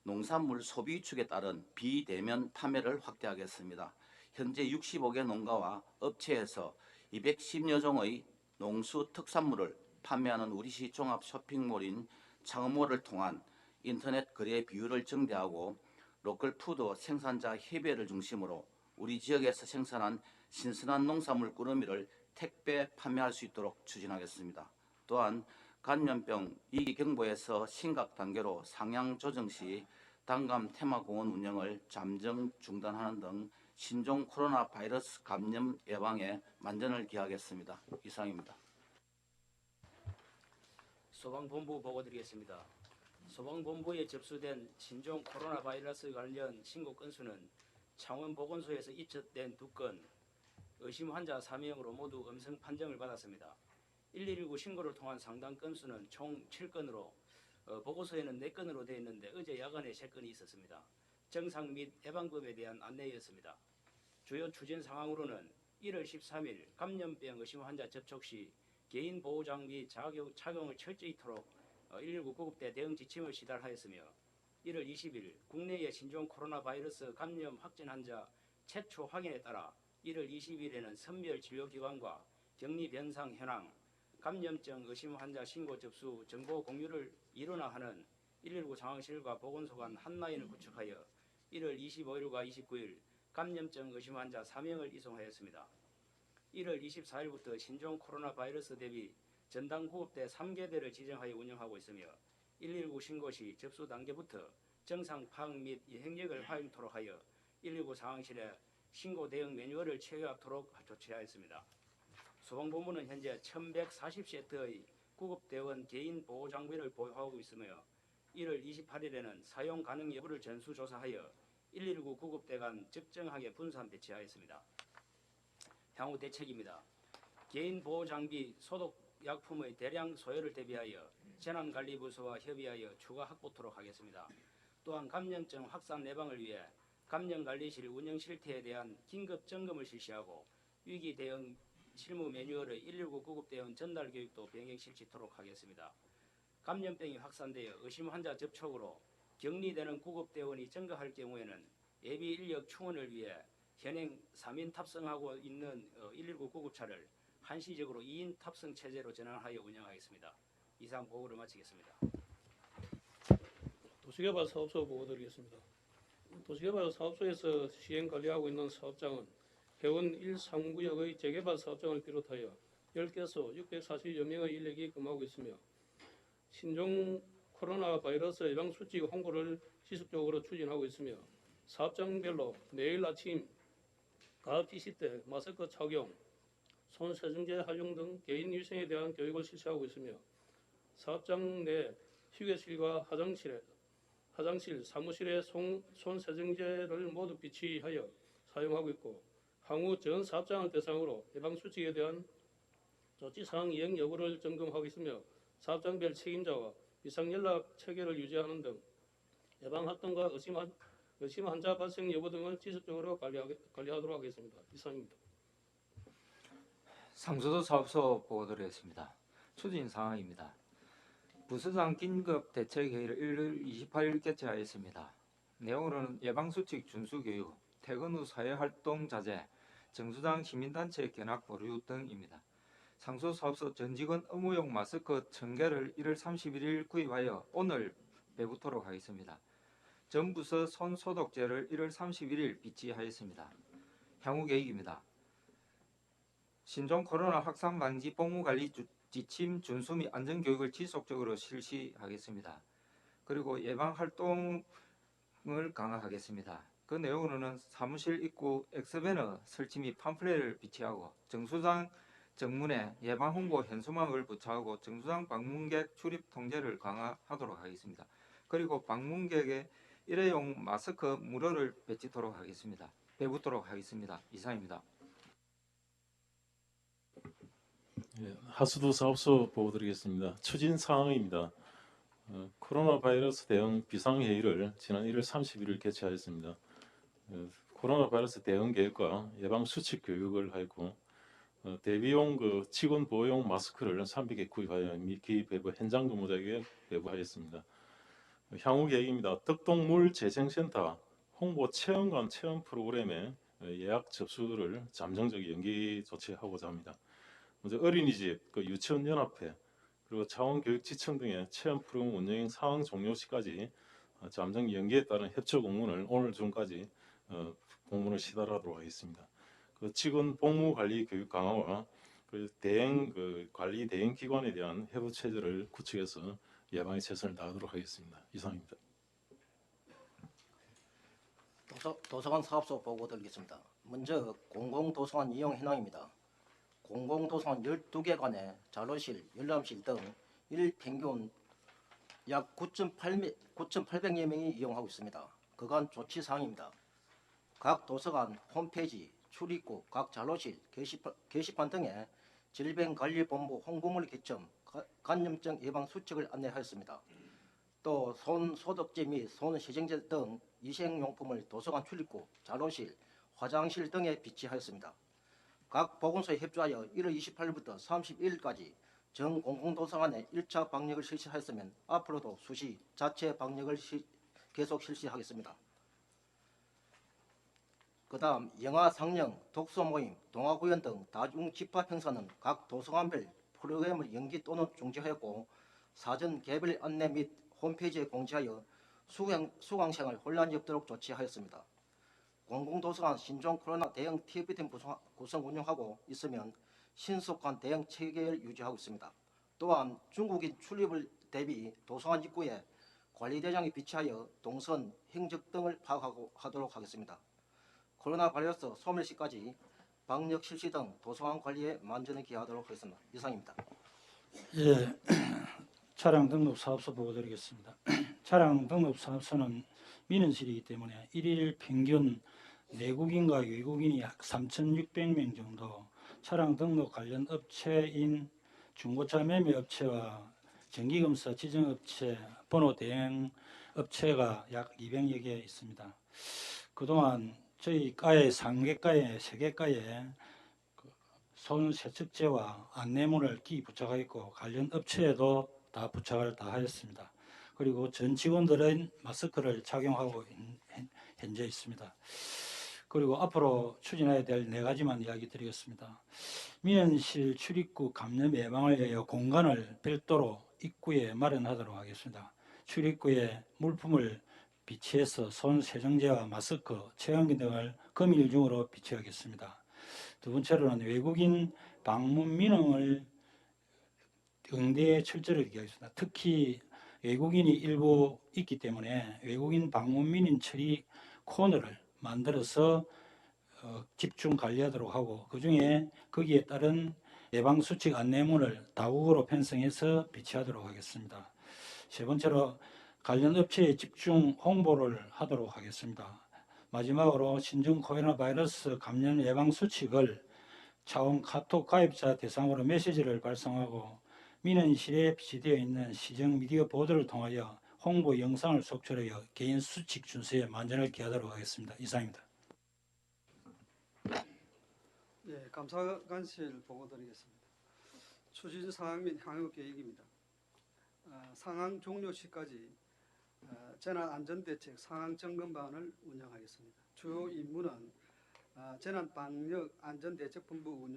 농산물 소비 위축에 따른 비대면 판매를 확대하겠습니다. 현재 65개 농가와 업체에서 210여 종의 농수 특산물을 판매하는 우리시 종합 쇼핑몰인 창업몰을 통한 인터넷 거래 비율을 증대하고 로컬 푸드 생산자 협의회를 중심으로 우리 지역에서 생산한 신선한 농산물 꾸러미를 택배 판매할 수 있도록 추진하겠습니다. 또한 감염병 2기 경보에서 심각 단계로 상향 조정 시 단감 테마공원 운영을 잠정 중단하는 등 신종 코로나 바이러스 감염 예방에 만전을 기하겠습니다. 이상입니다. 소방본부 보고 드리겠습니다. 소방본부에 접수된 신종 코로나 바이러스 관련 신고 건수는 창원보건소에서 입첩된 2건, 의심 환자 3명으로 모두 음성 판정을 받았습니다. 119 신고를 통한 상담 건수는 총 7건으로 보고서에는 4건으로 되어 있는데 어제 야간에 3건이 있었습니다. 정상 및 예방법에 대한 안내였습니다. 주요 추진 상황으로는 1월 13일 감염병 의심 환자 접촉 시 개인 보호 장비 착용을 철저히 토록 119 구급대 대응 지침을 시달하였으며 1월 20일 국내의 신종 코로나 바이러스 감염 확진 환자 최초 확인에 따라 1월 20일에는 선별 진료기관과 격리 변상 현황, 감염증 의심 환자 신고 접수 정보 공유를 일원화 하는 119 상황실과 보건소 간 한라인을 구축하여 1월 25일과 29일 감염증 의심 환자 4명을 이송하였습니다. 1월 24일부터 신종 코로나 바이러스 대비 전담 구급대 3개대를 지정하여 운영하고 있으며 119 신고 시 접수 단계부터 정상 파악 및 행력을 활용토록 하여 119 상황실에 신고 대응 매뉴얼을 체계하도록 조치하였습니다. 소방본부는 현재 1140세트의 구급대원 개인 보호 장비를 보유하고 있으며 1월 28일에는 사용 가능 여부를 전수조사하여 119 구급대 간 적정하게 분산 배치하였습니다. 향후 대책입니다. 개인 보호 장비, 소독 약품의 대량 소요를 대비하여 재난관리부서와 협의하여 추가 확보토록 하겠습니다. 또한 감염증 확산 예방을 위해 감염관리실 운영 실태에 대한 긴급 점검을 실시하고 위기 대응 실무 매뉴얼의 119 구급대원 전달 교육도 병행 실시토록 하겠습니다. 감염병이 확산되어 의심 환자 접촉으로 격리되는 구급대원이 증가할 경우에는 예비 인력 충원을 위해 현행 3인 탑승하고 있는 119 구급차를 한시적으로 2인 탑승 체제로 전환하여 운영하겠습니다. 이상 보고를 마치겠습니다. 도시개발 사업소 보고 드리겠습니다. 도시개발 사업소에서 시행 관리하고 있는 사업장은 해운 1상구역의 재개발 사업장을 비롯하여 10개소 640여 명의 인력이 근무하고 있으며 신종 코로나 바이러스 예방 수칙 홍보를 지속적으로 추진하고 있으며 사업장별로 매일 아침 가업 지시 때 마스크 착용, 손 세정제 활용 등 개인 위생에 대한 교육을 실시하고 있으며 사업장 내 휴게실과 화장실, 사무실에 손 세정제를 모두 비치하여 사용하고 있고 향후 전 사업장을 대상으로 예방 수칙에 대한 조치사항 이행 여부를 점검하고 있으며 사업장별 책임자와 비상연락 체계를 유지하는 등 예방 활동과 의심 환자 발생 여부 등을 지속적으로 관리하도록 하겠습니다. 이상입니다. 상수도 사업소 보고 드리겠습니다. 추진 사항입니다. 부서장 긴급 대책회의를 1월 28일 개최하였습니다. 내용으로는 예방수칙 준수교육, 퇴근 후 사회활동 자제, 정수장 시민단체 견학 보류 등입니다. 상수 사업소 전 직원 의무용 마스크 1000개를 1월 31일 구입하여 오늘 배부토록 하겠습니다. 전 부서 손 소독제를 1월 31일 비치하였습니다. 향후 계획입니다. 신종 코로나 확산 방지 복무관리 지침 준수 및 안전교육을 지속적으로 실시하겠습니다. 그리고 예방활동을 강화하겠습니다. 그 내용으로는 사무실 입구 엑스배너 설치 및 팜플렛을 비치하고 정수장 정문에 예방홍보 현수막을 부착하고 정수장 방문객 출입 통제를 강화하도록 하겠습니다. 그리고 방문객의 일회용 마스크 무료를 배부토록 하겠습니다. 이상입니다. 하수도 사업소 보고 드리겠습니다. 추진 사항입니다. 코로나 바이러스 대응 비상회의를 지난 1월 31일 개최하였습니다. 코로나 바이러스 대응 계획과 예방 수칙 교육을 하였고 대비용 직원 보호용 마스크를 300개 구입하여 미기 배부 현장 근무자에게 배부하였습니다. 향후 계획입니다. 덕동물 재생센터 홍보 체험관 체험 프로그램의 예약 접수를 잠정적 연기 조치하고자 합니다. 먼저 어린이집, 유치원 연합회, 그리고 자원교육지청 등의 체험 프로그램 운영 상황 종료 시까지 잠정 연기에 따른 협조 공문을 오늘 중까지 공문을 시달하도록 하겠습니다. 직원 복무 관리 교육 강화와 대행 관리 대행 기관에 대한 해부 체제를 구축해서 예방에 최선을 다하도록 하겠습니다. 이상입니다. 도서관 사업소 보고 드리겠습니다. 먼저 공공도서관 이용 현황입니다. 공공도서관 12개관에 자료실, 열람실 등 일 평균 약 9,800여 명이 이용하고 있습니다. 그간 조치사항입니다. 각 도서관 홈페이지, 출입구, 각 자료실, 게시판 등에 질병관리본부 홍보물 개점, 감염증 예방 수칙을 안내하였습니다. 또 손 소독제 및 손 세정제 등 위생용품을 도서관 출입구, 자료실, 화장실 등에 비치하였습니다. 각 보건소에 협조하여 1월 28일부터 31일까지 전 공공도서관에 1차 방역을 실시하였으면 앞으로도 수시 자체 방역을 계속 실시하겠습니다. 그 다음 영화 상영, 독서 모임, 동아구연 등 다중 집합 행사는 각 도서관별 프로그램을 연기 또는 중지하였고 사전 개별 안내 및 홈페이지에 공지하여 수강생활 혼란이 없도록 조치하였습니다. 공공도서관 신종 코로나 대응 TF팀 구성 운영하고 있으면 신속한 대응 체계를 유지하고 있습니다. 또한 중국인 출입을 대비 도서관 입구에 관리대장이 비치하여 동선, 행적 등을 파악하도록 하겠습니다. 코로나 바이러스 소멸시까지 방역 실시 등 도서관 관리에 만전을 기하도록 하겠습니다. 이상입니다. 예, 차량 등록 사업소 보고 드리겠습니다. 차량 등록 사업소는 민원실이기 때문에 일일 평균 내국인과 외국인이 약 3,600명 정도, 차량 등록 관련 업체인 중고차 매매 업체와 정기검사 지정업체, 번호 대행 업체가 약 200여 개 있습니다. 그동안 저희 과에 상계과에 세계과에 손 세척제와 안내문을 기 부착하였고 관련 업체에도 다 부착을 다 하였습니다. 그리고 전 직원들은 마스크를 착용하고 현재 있습니다. 그리고 앞으로 추진해야 될 4가지만 이야기 드리겠습니다. 민원실 출입구 감염 예방을 위하여 공간을 별도로 입구에 마련하도록 하겠습니다. 출입구에 물품을 비치해서 손 세정제와 마스크, 체온기 등을 금일 중으로 비치하겠습니다. 두 번째로는 외국인 방문 민원을 응대에 철저히 하겠습니다. 특히 외국인이 일부 있기 때문에 외국인 방문 민원 처리 코너를 만들어서 집중 관리하도록 하고 그중에 거기에 따른 예방수칙 안내문을 다국어로 편성해서 비치하도록 하겠습니다. 세 번째로 관련 업체에 집중 홍보를 하도록 하겠습니다. 마지막으로 신종 코로나 바이러스 감염 예방 수칙을 차원 카톡 가입자 대상으로 메시지를 발송하고 민원실에 비치되어 있는 시정 미디어 보도를 통하여 홍보 영상을 속출하여 개인 수칙 준수에 만전을 기하도록 하겠습니다. 이상입니다. 예, 감사관실 보고드리겠습니다. 추진 사항 및 향후 계획입니다. 상황 종료 시까지 재난안전대책 상황 점검반을 운영하겠습니다. 주요 임무는 재난방역안전대책본부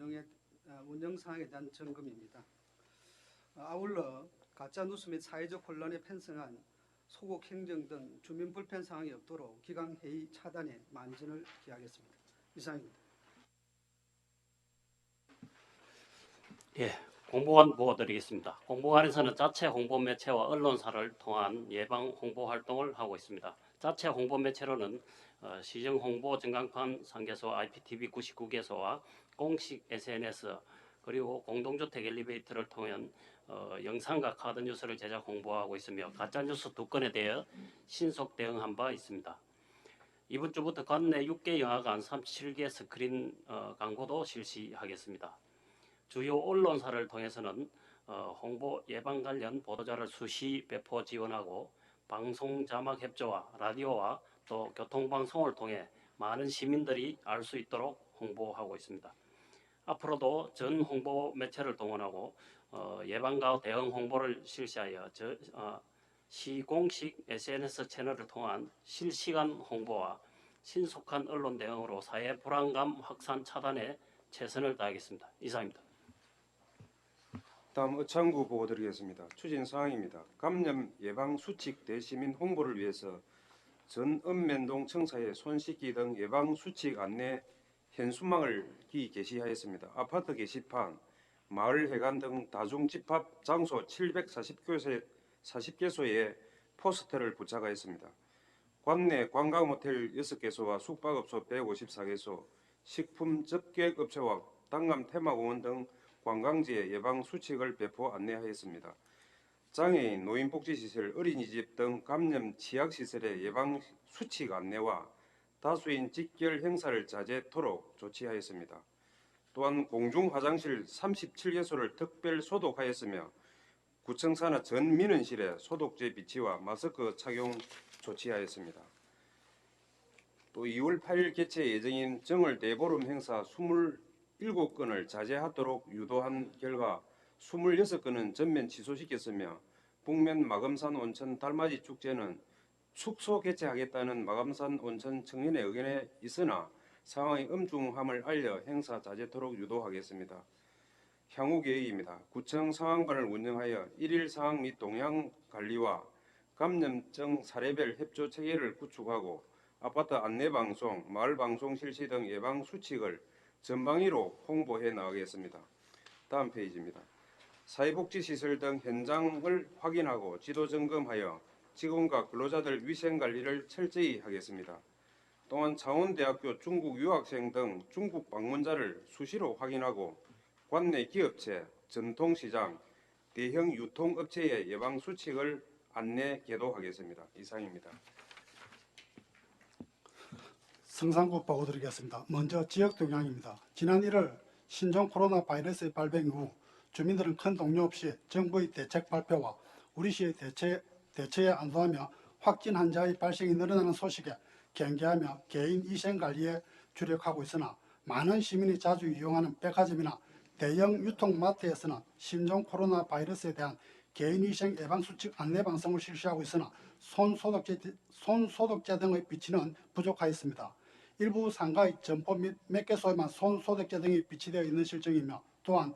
운영 사항에 대한 점검입니다. 아울러 가짜뉴스 및 사회적 혼란에 편성한 소곡 행정 등 주민 불편 상황이 없도록 기강회의 차단에 만전을 기하겠습니다. 이상입니다. 예, 공보관 보고 드리겠습니다. 공보관에서는 자체 홍보 매체와 언론사를 통한 예방 홍보 활동을 하고 있습니다. 자체 홍보 매체로는 시정 홍보 전광판 상개소 IPTV 99개소와 공식 SNS 그리고 공동주택 엘리베이터를 통한 영상과 카드 뉴스를 제작 홍보하고 있으며 가짜 뉴스 2건에 대해 신속 대응한 바 있습니다. 이번 주부터 관내 6개 영화관 37개 스크린 광고도 실시하겠습니다. 주요 언론사를 통해서는 홍보 예방 관련 보도자를 수시 배포 지원하고 방송 자막 협조와 라디오와 또 교통방송을 통해 많은 시민들이 알 수 있도록 홍보하고 있습니다. 앞으로도 전 홍보 매체를 동원하고 예방과 대응 홍보를 실시하여 시공식 SNS 채널을 통한 실시간 홍보와 신속한 언론 대응으로 사회 불안감 확산 차단에 최선을 다하겠습니다. 이상입니다. 다음 의창구 보고 드리겠습니다. 추진 사항입니다. 감염 예방 수칙 대시민 홍보를 위해서 전 읍면동 청사에 손 씻기 등 예방 수칙 안내 현수막을 게시하였습니다. 아파트 게시판, 마을 회관 등 다중 집합 장소 740개소에 포스터를 부착하였습니다. 관내 관광호텔 6개소와 숙박업소 154개소, 식품 접객업체와 당감 테마공원 등 관광지의 예방 수칙을 배포 안내하였습니다. 장애인, 노인복지시설, 어린이집 등 감염 취약시설의 예방 수칙 안내와 다수인 직결 행사를 자제토록 조치하였습니다. 또한 공중화장실 37개소를 특별 소독하였으며 구청 산하 전 민원실에 소독제 비치와 마스크 착용 조치하였습니다. 또 2월 8일 개최 예정인 정월 대보름 행사 7건을 자제하도록 유도한 결과 26건은 전면 취소시켰으며 북면 마금산 온천 달맞이 축제는 축소 개최하겠다는 마금산 온천 청년의 의견에 있으나 상황의 엄중함을 알려 행사 자제토록 유도하겠습니다. 향후 계획입니다. 구청 상황반을 운영하여 일일 상황 및 동향 관리와 감염증 사례별 협조 체계를 구축하고 아파트 안내방송, 마을방송 실시 등 예방 수칙을 전방위로 홍보해 나가겠습니다. 다음 페이지입니다. 사회복지시설 등 현장을 확인하고 지도 점검하여 직원과 근로자들 위생관리를 철저히 하겠습니다. 또한 창원대학교 중국 유학생 등 중국 방문자를 수시로 확인하고 관내 기업체, 전통시장, 대형 유통업체의 예방 수칙을 안내 계도하겠습니다. 이상입니다. 성산구 보고 드리겠습니다. 먼저 지역 동향입니다. 지난 1월 신종 코로나 바이러스의 발병 이후 주민들은 큰 동요 없이 정부의 대책 발표와 우리시의 대처에 안도하며 확진 환자의 발생이 늘어나는 소식에 경계하며 개인 위생관리에 주력하고 있으나 많은 시민이 자주 이용하는 백화점이나 대형 유통마트에서는 신종 코로나 바이러스에 대한 개인위생 예방수칙 안내방송을 실시하고 있으나 손소독제 등의 비치는 부족하였습니다. 일부 상가의 점포 및 몇 개소에만 손소독제 등이 비치되어 있는 실정이며 또한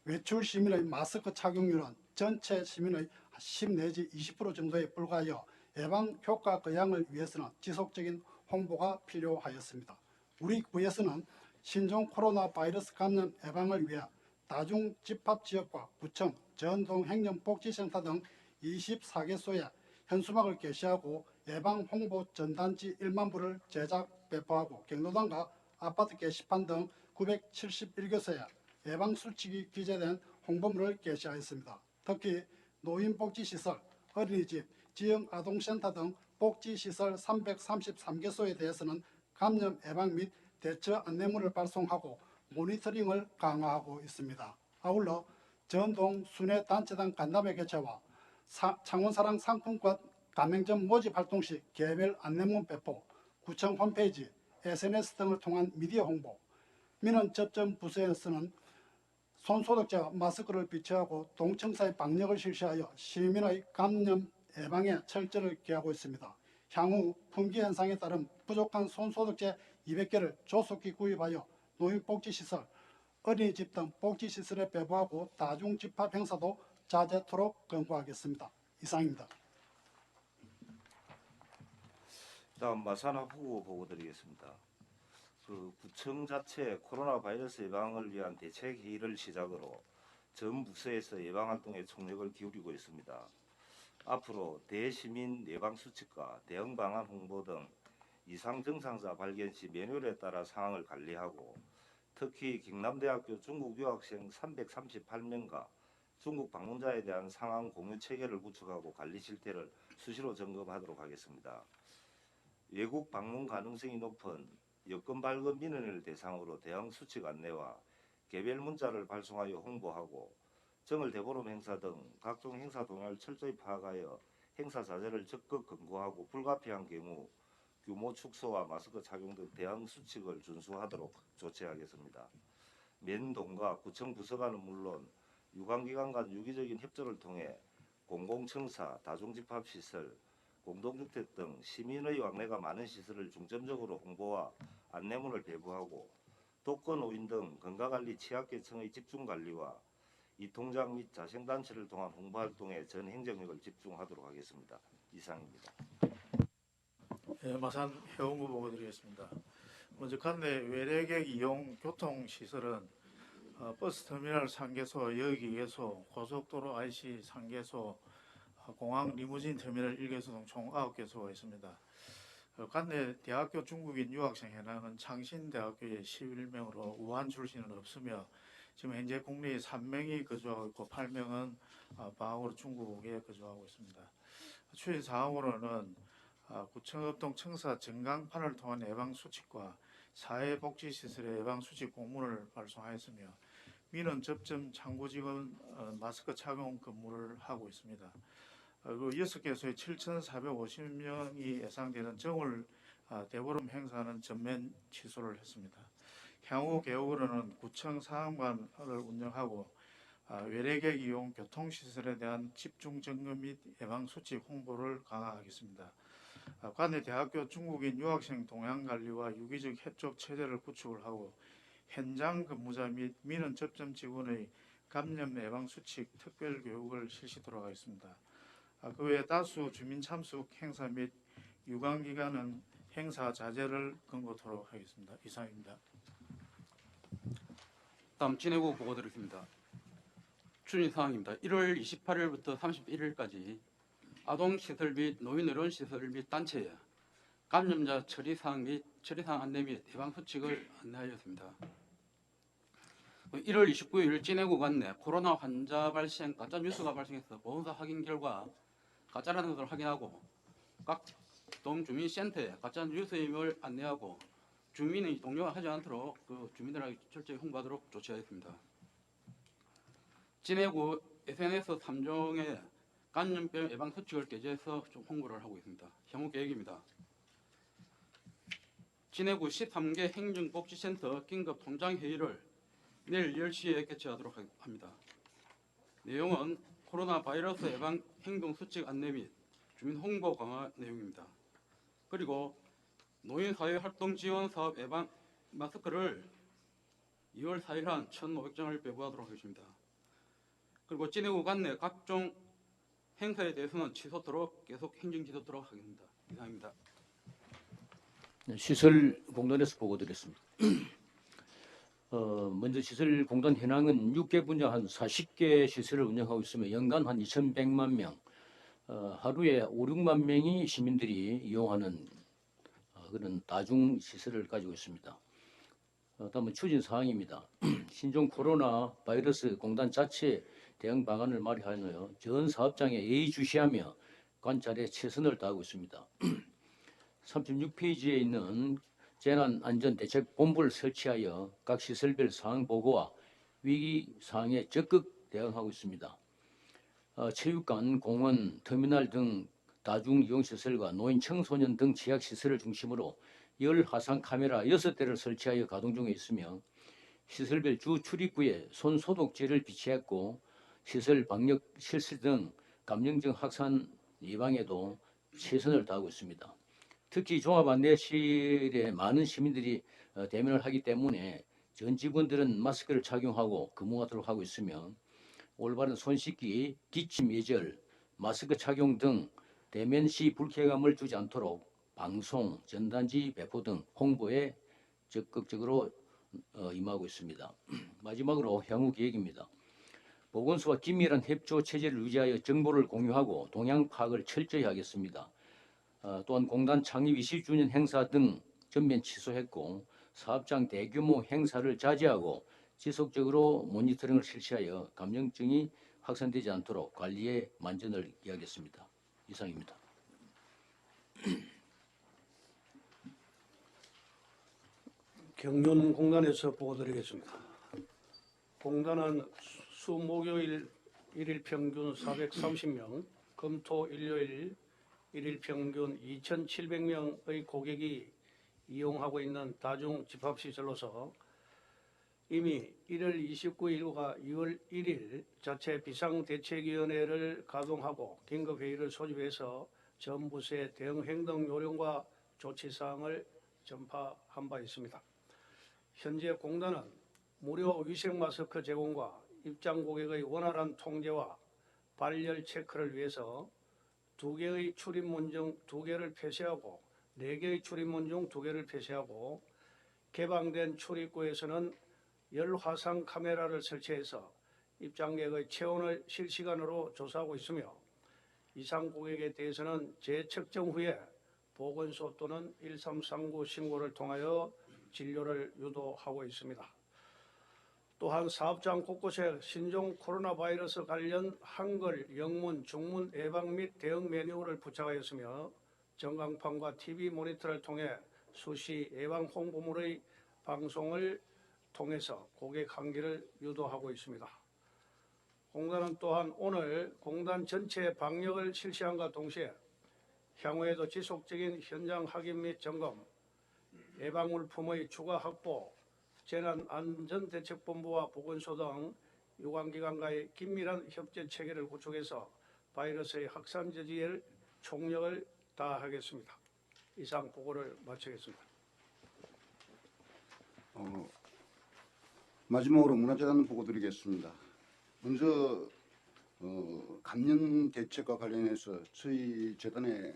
외출 시민의 마스크 착용률은 전체 시민의 10 내지 20% 정도에 불과하여 예방 효과 거양을 위해서는 지속적인 홍보가 필요하였습니다. 우리 구에서는 신종 코로나 바이러스 감염 예방을 위해 다중집합지역과 구청, 전동행정복지센터 등 24개소에 현수막을 게시하고 예방 홍보 전단지 1만 부를 제작 배포하고 경로당과 아파트 게시판 등 971개소에 예방 수칙이 기재된 홍보물을 게시하였습니다. 특히 노인복지시설, 어린이집, 지역 아동센터 등 복지시설 333개소에 대해서는 감염 예방 및 대처 안내문을 발송하고 모니터링을 강화하고 있습니다. 아울러 전동 순회단체단 간담회 개최와 창원사랑 상품권 가맹점 모집 활동 시 개별 안내문 배포, 구청 홈페이지, SNS 등을 통한 미디어 홍보, 민원 접점 부서에서는 손소독제와 마스크를 비치하고 동청사의 방역을 실시하여 시민의 감염 예방에 철저를 기하고 있습니다. 향후 품귀 현상에 따른 부족한 손소독제 200개를 조속히 구입하여 노인복지시설, 어린이집 등 복지시설에 배부하고 다중집합 행사도 자제토록 권고하겠습니다. 이상입니다. 다음 마산하 후보 보고 드리겠습니다. 구청 자체 코로나 바이러스 예방을 위한 대책 회의를 시작으로 전 부서에서 예방 활동에 총력을 기울이고 있습니다. 앞으로 대시민 예방 수칙과 대응 방안 홍보 등 이상 증상자 발견 시 매뉴얼에 따라 상황을 관리하고 특히 경남대학교 중국 유학생 338명과 중국 방문자에 대한 상황 공유 체계를 구축하고 관리 실태를 수시로 점검하도록 하겠습니다. 외국 방문 가능성이 높은 여권 발급 민원을 대상으로 대응 수칙 안내와 개별 문자를 발송하여 홍보하고 정을 대보름 행사 등 각종 행사 동향을 철저히 파악하여 행사 자제를 적극 권고하고 불가피한 경우 규모 축소와 마스크 착용 등 대응 수칙을 준수하도록 조치하겠습니다. 면동과 구청 부서관은 물론 유관기관 간 유기적인 협조를 통해 공공청사, 다중집합시설, 공동주택 등 시민의 왕래가 많은 시설을 중점적으로 홍보와 안내문을 배부하고 독거노인 등 건강관리 취약계층의 집중관리와 이통장 및 자생단체를 통한 홍보활동에 전 행정력을 집중하도록 하겠습니다. 이상입니다. 마산 해운구 보고 드리겠습니다. 먼저 관내 외래객 이용 교통시설은 버스터미널 3개소, 여기 2개소, 고속도로 IC 3개소, 공항 리무진 터미널 1개소 등 총 9개소가 있습니다. 관내 대학교 중국인 유학생 현황은 창신대학교에 11명으로 우한 출신은 없으며 지금 현재 국내에 3명이 거주하고 있고 8명은 방학으로 중국에 거주하고 있습니다. 추진 사항으로는 구청업동 청사 전광판을 통한 예방수칙과 사회복지시설의 예방수칙 공문을 발송하였으며 민원 접점 창구 직원 마스크 착용 근무를 하고 있습니다. 그리고 6개소에 7,450명이 예상되는 정월 대보름 행사는 전면 취소를 했습니다. 향후 계획으로는 구청 사항관을 운영하고 외래객 이용 교통시설에 대한 집중 점검 및 예방 수칙 홍보를 강화하겠습니다. 관내 대학교 중국인 유학생 동향 관리와 유기적 협조 체제를 구축을 하고 현장 근무자 및 민원 접점 직원의 감염 예방 수칙 특별 교육을 실시하도록 하겠습니다. 그 외에 다수 주민 참석 행사 및 유관 기관은 행사 자제를 권고토록 하겠습니다. 이상입니다. 다음 진해구 보고 드리겠습니다. 추진 사항입니다. 1월 28일부터 31일까지 아동시설 및 노인어른시설 및 단체에 감염자 처리사항 및 처리사항 안내 및 예방수칙을 안내하였습니다. 1월 29일 진해구 관내 코로나 환자 발생 가짜 뉴스가 발생해서 보건소 확인 결과 가짜라는 것을 확인하고 각 동주민센터에 가짜 뉴스임을 안내하고 주민이 동요하지 않도록 그 주민들에게 철저히 홍보하도록 조치하였습니다. 진해구 SNS 3종의 감염병 예방 수칙을 게재해서 좀 홍보를 하고 있습니다. 향후 계획입니다. 진해구 13개 행정복지센터 긴급 통장 회의를 내일 10시에 개최하도록 합니다. 내용은 코로나 바이러스 예방 행동 수칙 안내 및 주민 홍보 강화 내용입니다. 그리고 노인사회활동 지원 사업 예방 마스크를 2월 4일 한 1,500장을 배부하도록 하겠습니다. 그리고 진해구 관내 각종 행사에 대해서는 취소토록 계속 행정 지도토록 하겠습니다. 이상입니다. 시설공단에서 보고드렸습니다. 먼저 시설공단 현황은 6개 분야 한 40개 시설을 운영하고 있으며 연간 한 2,100만 명, 하루에 5, 6만 명이 시민들이 이용하는 그런 다중시설을 가지고 있습니다. 다음은 추진 사항입니다. 신종 코로나 바이러스 공단 자체 대응 방안을 마련하여 전 사업장에 예의주시하며 관찰에 최선을 다하고 있습니다. 36페이지에 있는 재난안전대책본부를 설치하여 각 시설별 상황 보고와 위기 상황에 적극 대응하고 있습니다. 체육관, 공원, 터미널 등 다중이용시설과 노인, 청소년 등 취약시설을 중심으로 열 화상 카메라 6대를 설치하여 가동 중에 있으며 시설별 주 출입구에 손 소독제를 비치했고 시설 방역 실시 등 감염증 확산 예방에도 최선을 다하고 있습니다. 특히 종합안내실에 많은 시민들이 대면을 하기 때문에 전 직원들은 마스크를 착용하고 근무하도록 하고 있으며 올바른 손 씻기, 기침 예절, 마스크 착용 등 대면 시 불쾌감을 주지 않도록 방송, 전단지 배포 등 홍보에 적극적으로 임하고 있습니다. 마지막으로 향후 계획입니다. 보건소와 긴밀한 협조 체제를 유지하여 정보를 공유하고 동향 파악을 철저히 하겠습니다. 또한 공단 창립 20주년 행사 등 전면 취소했고 사업장 대규모 행사를 자제하고 지속적으로 모니터링을 실시하여 감염증이 확산되지 않도록 관리에 만전을 기하겠습니다. 이상입니다. 경륜공단에서 보고드리겠습니다. 공단은 수 목요일 1일 평균 430명, 금토 일요일 1일 평균 2,700명의 고객이 이용하고 있는 다중집합시설로서 이미 1월 29일과 2월 1일 자체 비상대책위원회를 가동하고 긴급회의를 소집해서 전 부서의 대응 행동 요령과 조치사항을 전파한 바 있습니다. 현재 공단은 무료 위생마스크 제공과 입장 고객의 원활한 통제와 발열 체크를 위해서 2개의 출입문 중 2개를 폐쇄하고 4개의 출입문 중 2개를 폐쇄하고 개방된 출입구에서는 열화상 카메라를 설치해서 입장객의 체온을 실시간으로 조사하고 있으며 이상 고객에 대해서는 재측정 후에 보건소 또는 1339 신고를 통하여 진료를 유도하고 있습니다. 또한 사업장 곳곳에 신종 코로나 바이러스 관련 한글, 영문, 중문 예방 및 대응 매뉴얼을 부착하였으며 전광판과 TV 모니터를 통해 수시 예방 홍보물의 방송을 통해서 고객 환기를 유도하고 있습니다. 공단은 또한 오늘 공단 전체 방역을 실시함과 동시에 향후에도 지속적인 현장 확인 및 점검, 예방물품의 추가 확보, 재난안전대책본부와 보건소 등 유관기관과의 긴밀한 협조 체계를 구축해서 바이러스의 확산 저지에 총력을 다하겠습니다. 이상 보고를 마치겠습니다. 마지막으로 문화재단 보고 드리겠습니다. 먼저 감염 대책과 관련해서 저희 재단에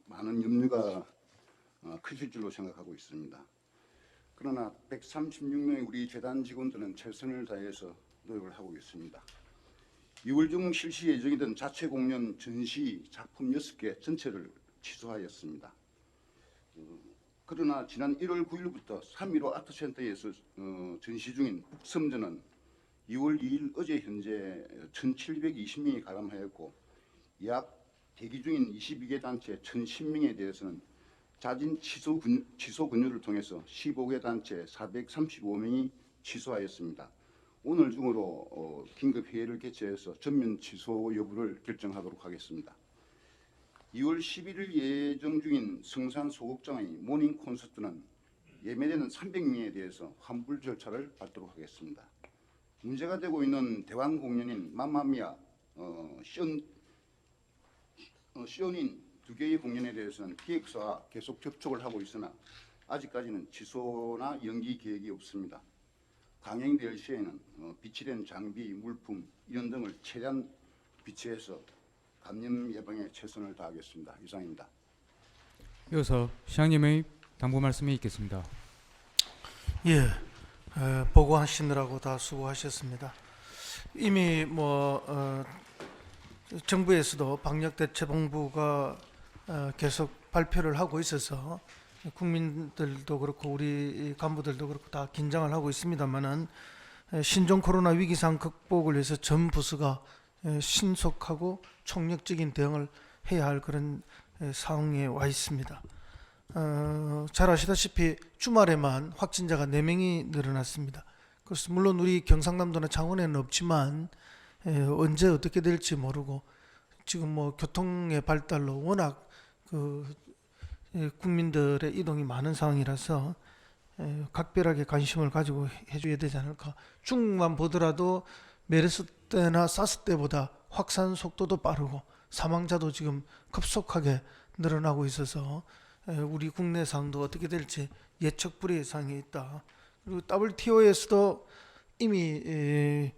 많은 염려가 크실 줄로 생각하고 있습니다. 그러나 136명의 우리 재단 직원들은 최선을 다해서 노력을 하고 있습니다. 2월 중 실시 예정이던 자체 공연, 전시, 작품 6개 전체를 취소하였습니다. 그러나 지난 1월 9일부터 3.15 아트센터에서 전시 중인 북섬전은 2월 2일 어제 현재 1,720명이 가람하였고 약 대기 중인 22개 단체 1,010명에 대해서는 자진 취소 권유를 통해서 15개 단체 435명이 취소하였습니다. 오늘 중으로 긴급회의를 개최해서 전면 취소 여부를 결정하도록 하겠습니다. 2월 11일 예정 중인 성산 소극장의 모닝 콘서트는 예매되는 300명에 대해서 환불 절차를 밟도록 하겠습니다. 문제가 되고 있는 대왕 공연인 맘마미아, 쇼닌 2개의 공연에 대해서는 기획사와 계속 접촉을 하고 있으나 아직까지는 취소나 연기 계획이 없습니다. 강행될 시에는 비치된 장비, 물품 이런 등을 최대한 비치해서 감염 예방에 최선을 다하겠습니다. 이상입니다. 이어서 시장님의 당부 말씀이 있겠습니다. 예, 보고하시느라고 다 수고하셨습니다. 이미 정부에서도 방역대책본부가 계속 발표를 하고 있어서 국민들도 그렇고 우리 간부들도 그렇고 다 긴장을 하고 있습니다만은 신종 코로나 위기상 극복을 위해서 전 부서가 신속하고 총력적인 대응을 해야 할 그런 상황에 와 있습니다. 잘 아시다시피 주말에만 확진자가 4명이 늘어났습니다. 그래서 물론 우리 경상남도나 창원에는 없지만 언제 어떻게 될지 모르고 지금 교통의 발달로 워낙 국민들의 이동이 많은 상황이라서 각별하게 관심을 가지고 해줘야 되지 않을까. 중국만 보더라도 메르스 때나 사스 때보다 확산 속도도 빠르고 사망자도 지금 급속하게 늘어나고 있어서 우리 국내 상황도 어떻게 될지 예측 불허의 상황에 있다. 그리고 WTO에서도 이미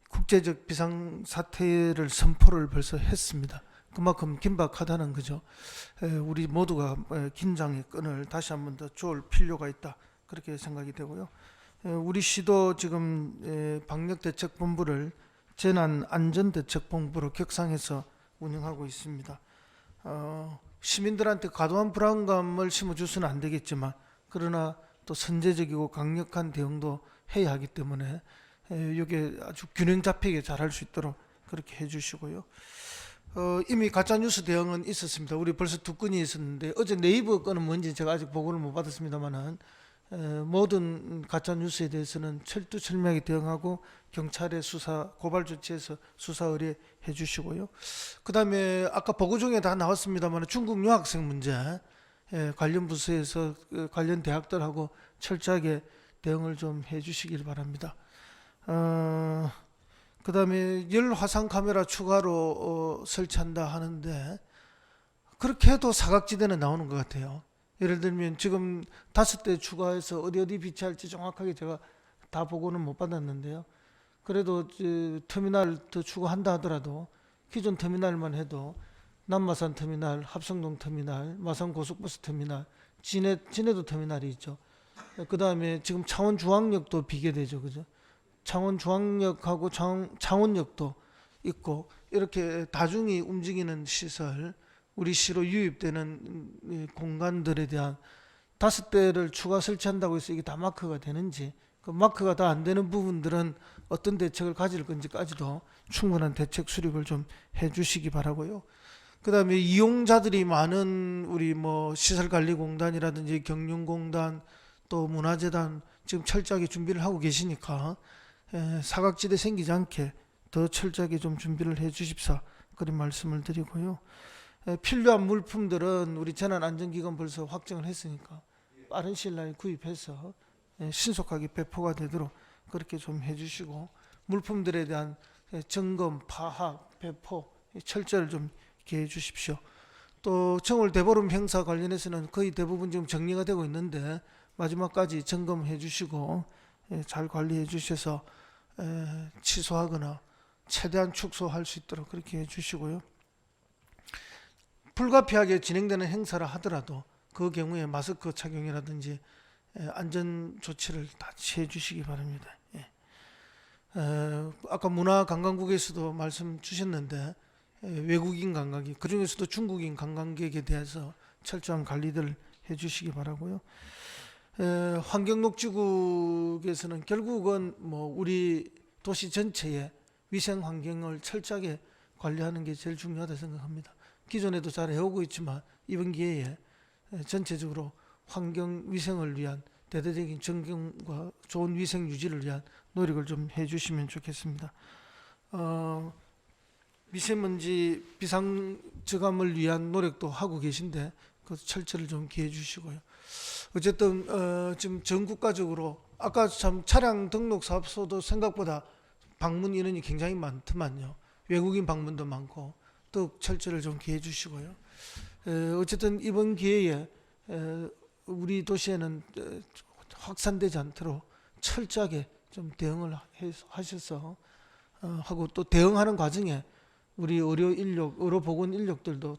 국제적 비상사태를 선포를 벌써 했습니다. 그만큼 긴박하다는 거죠. 우리 모두가 긴장의 끈을 다시 한번 더 조을 필요가 있다. 그렇게 생각이 되고요. 우리 시도 지금 방역대책본부를 재난안전대책본부로 격상해서 운영하고 있습니다. 시민들한테 과도한 불안감을 심어줘서는 안 되겠지만 그러나 또 선제적이고 강력한 대응도 해야 하기 때문에 이게 아주 균형 잡히게 잘할 수 있도록 그렇게 해주시고요. 이미 가짜뉴스 대응은 있었습니다. 우리 벌써 2건이 있었는데 어제 네이버 건은 뭔지 제가 아직 보고를 못 받았습니다만은 모든 가짜뉴스에 대해서는 철두철미하게 대응하고 경찰의 수사 고발 조치해서 수사 의뢰해 주시고요. 그 다음에 아까 보고 중에 다 나왔습니다만 중국 유학생 문제 관련 부서에서 관련 대학들하고 철저하게 대응을 좀 해주시길 바랍니다. 그 다음에 열 화상 카메라 추가로 설치한다 하는데 그렇게 해도 사각지대는 나오는 것 같아요. 예를 들면 지금 5대 추가해서 어디 비치할지 정확하게 제가 다 보고는 못 받았는데요. 그래도 터미널 더 추가한다 하더라도 기존 터미널만 해도 남마산 터미널, 합성동 터미널, 마산 고속버스 터미널, 진해도 터미널이 있죠. 그 다음에 지금 창원 중앙역도 비교되죠, 그죠? 창원 중앙역하고 창원역도 있고 이렇게 다중이 움직이는 시설, 우리 시로 유입되는 공간들에 대한 5대를 추가 설치한다고 해서 이게 다 마크가 되는지, 그 마크가 다 안 되는 부분들은 어떤 대책을 가질 건지까지도 충분한 대책 수립을 좀 해주시기 바라고요. 그 다음에 이용자들이 많은 우리 시설관리공단이라든지 경륜공단 또 문화재단 지금 철저하게 준비를 하고 계시니까 사각지대 생기지 않게 더 철저하게 좀 준비를 해 주십사 그런 말씀을 드리고요. 필요한 물품들은 우리 재난안전기관 벌써 확정을 했으니까 빠른 시일 내에 구입해서 신속하게 배포가 되도록 그렇게 좀 해주시고 물품들에 대한 점검, 파악, 배포 철저를 좀 기해 주십시오. 또 정월 대보름 행사 관련해서는 거의 대부분 지금 정리가 되고 있는데 마지막까지 점검해 주시고 잘 관리해 주셔서 취소하거나 최대한 축소할 수 있도록 그렇게 해 주시고요. 불가피하게 진행되는 행사라 하더라도 그 경우에 마스크 착용이라든지 안전 조치를 다 취해 주시기 바랍니다. 아까 문화관광국에서도 말씀 주셨는데 외국인 관광객, 그중에서도 중국인 관광객에 대해서 철저한 관리들 해주시기 바라고요. 환경녹지국에서는 결국은 뭐 우리 도시 전체의 위생 환경을 철저하게 관리하는 게 제일 중요하다 생각합니다. 기존에도 잘 해오고 있지만 이번 기회에 전체적으로 환경 위생을 위한 대대적인 정경과 좋은 위생 유지를 위한 노력을 좀 해주시면 좋겠습니다. 미세먼지 비상 저감을 위한 노력도 하고 계신데 그 철저를 좀 기해 주시고요. 어쨌든 지금 전국가적으로 아까 참 차량 등록 사업소도 생각보다 방문 인원이 굉장히 많더만요. 외국인 방문도 많고 또 철저를 좀 기해 주시고요. 어쨌든 이번 기회에 우리 도시에는 확산되지 않도록 철저하게 좀 대응을 하셔서 하고 또 대응하는 과정에 우리 의료 인력, 의료 보건 인력들도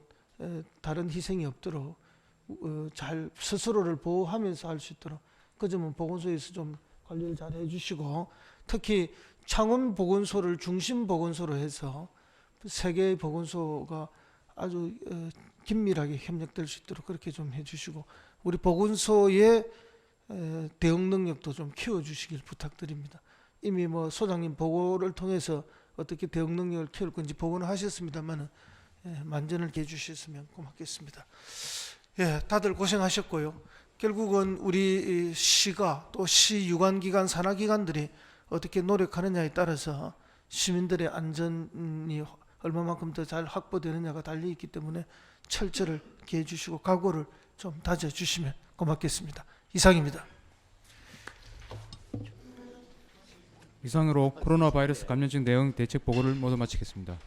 다른 희생이 없도록 잘 스스로를 보호하면서 할 수 있도록 그 점은 보건소에서 좀 관리를 잘 해주시고 특히 창원 보건소를 중심 보건소로 해서 세 개의 보건소가 아주 긴밀하게 협력될 수 있도록 그렇게 좀 해주시고 우리 보건소의 대응 능력도 좀 키워주시길 부탁드립니다. 이미 뭐 소장님 보고를 통해서 어떻게 대응 능력을 키울 건지 보고는 하셨습니다만 만전을 기해 주셨으면 고맙겠습니다. 다들 고생하셨고요. 결국은 우리 시가 또 시 유관기관 산하기관들이 어떻게 노력하느냐에 따라서 시민들의 안전이 얼마만큼 더 잘 확보되느냐가 달려있기 때문에 철저를 기해 주시고 각오를 좀 다져주시면 고맙겠습니다. 이상입니다. 이상으로 코로나 바이러스 감염증 대응 대책 보고를 모두 마치겠습니다.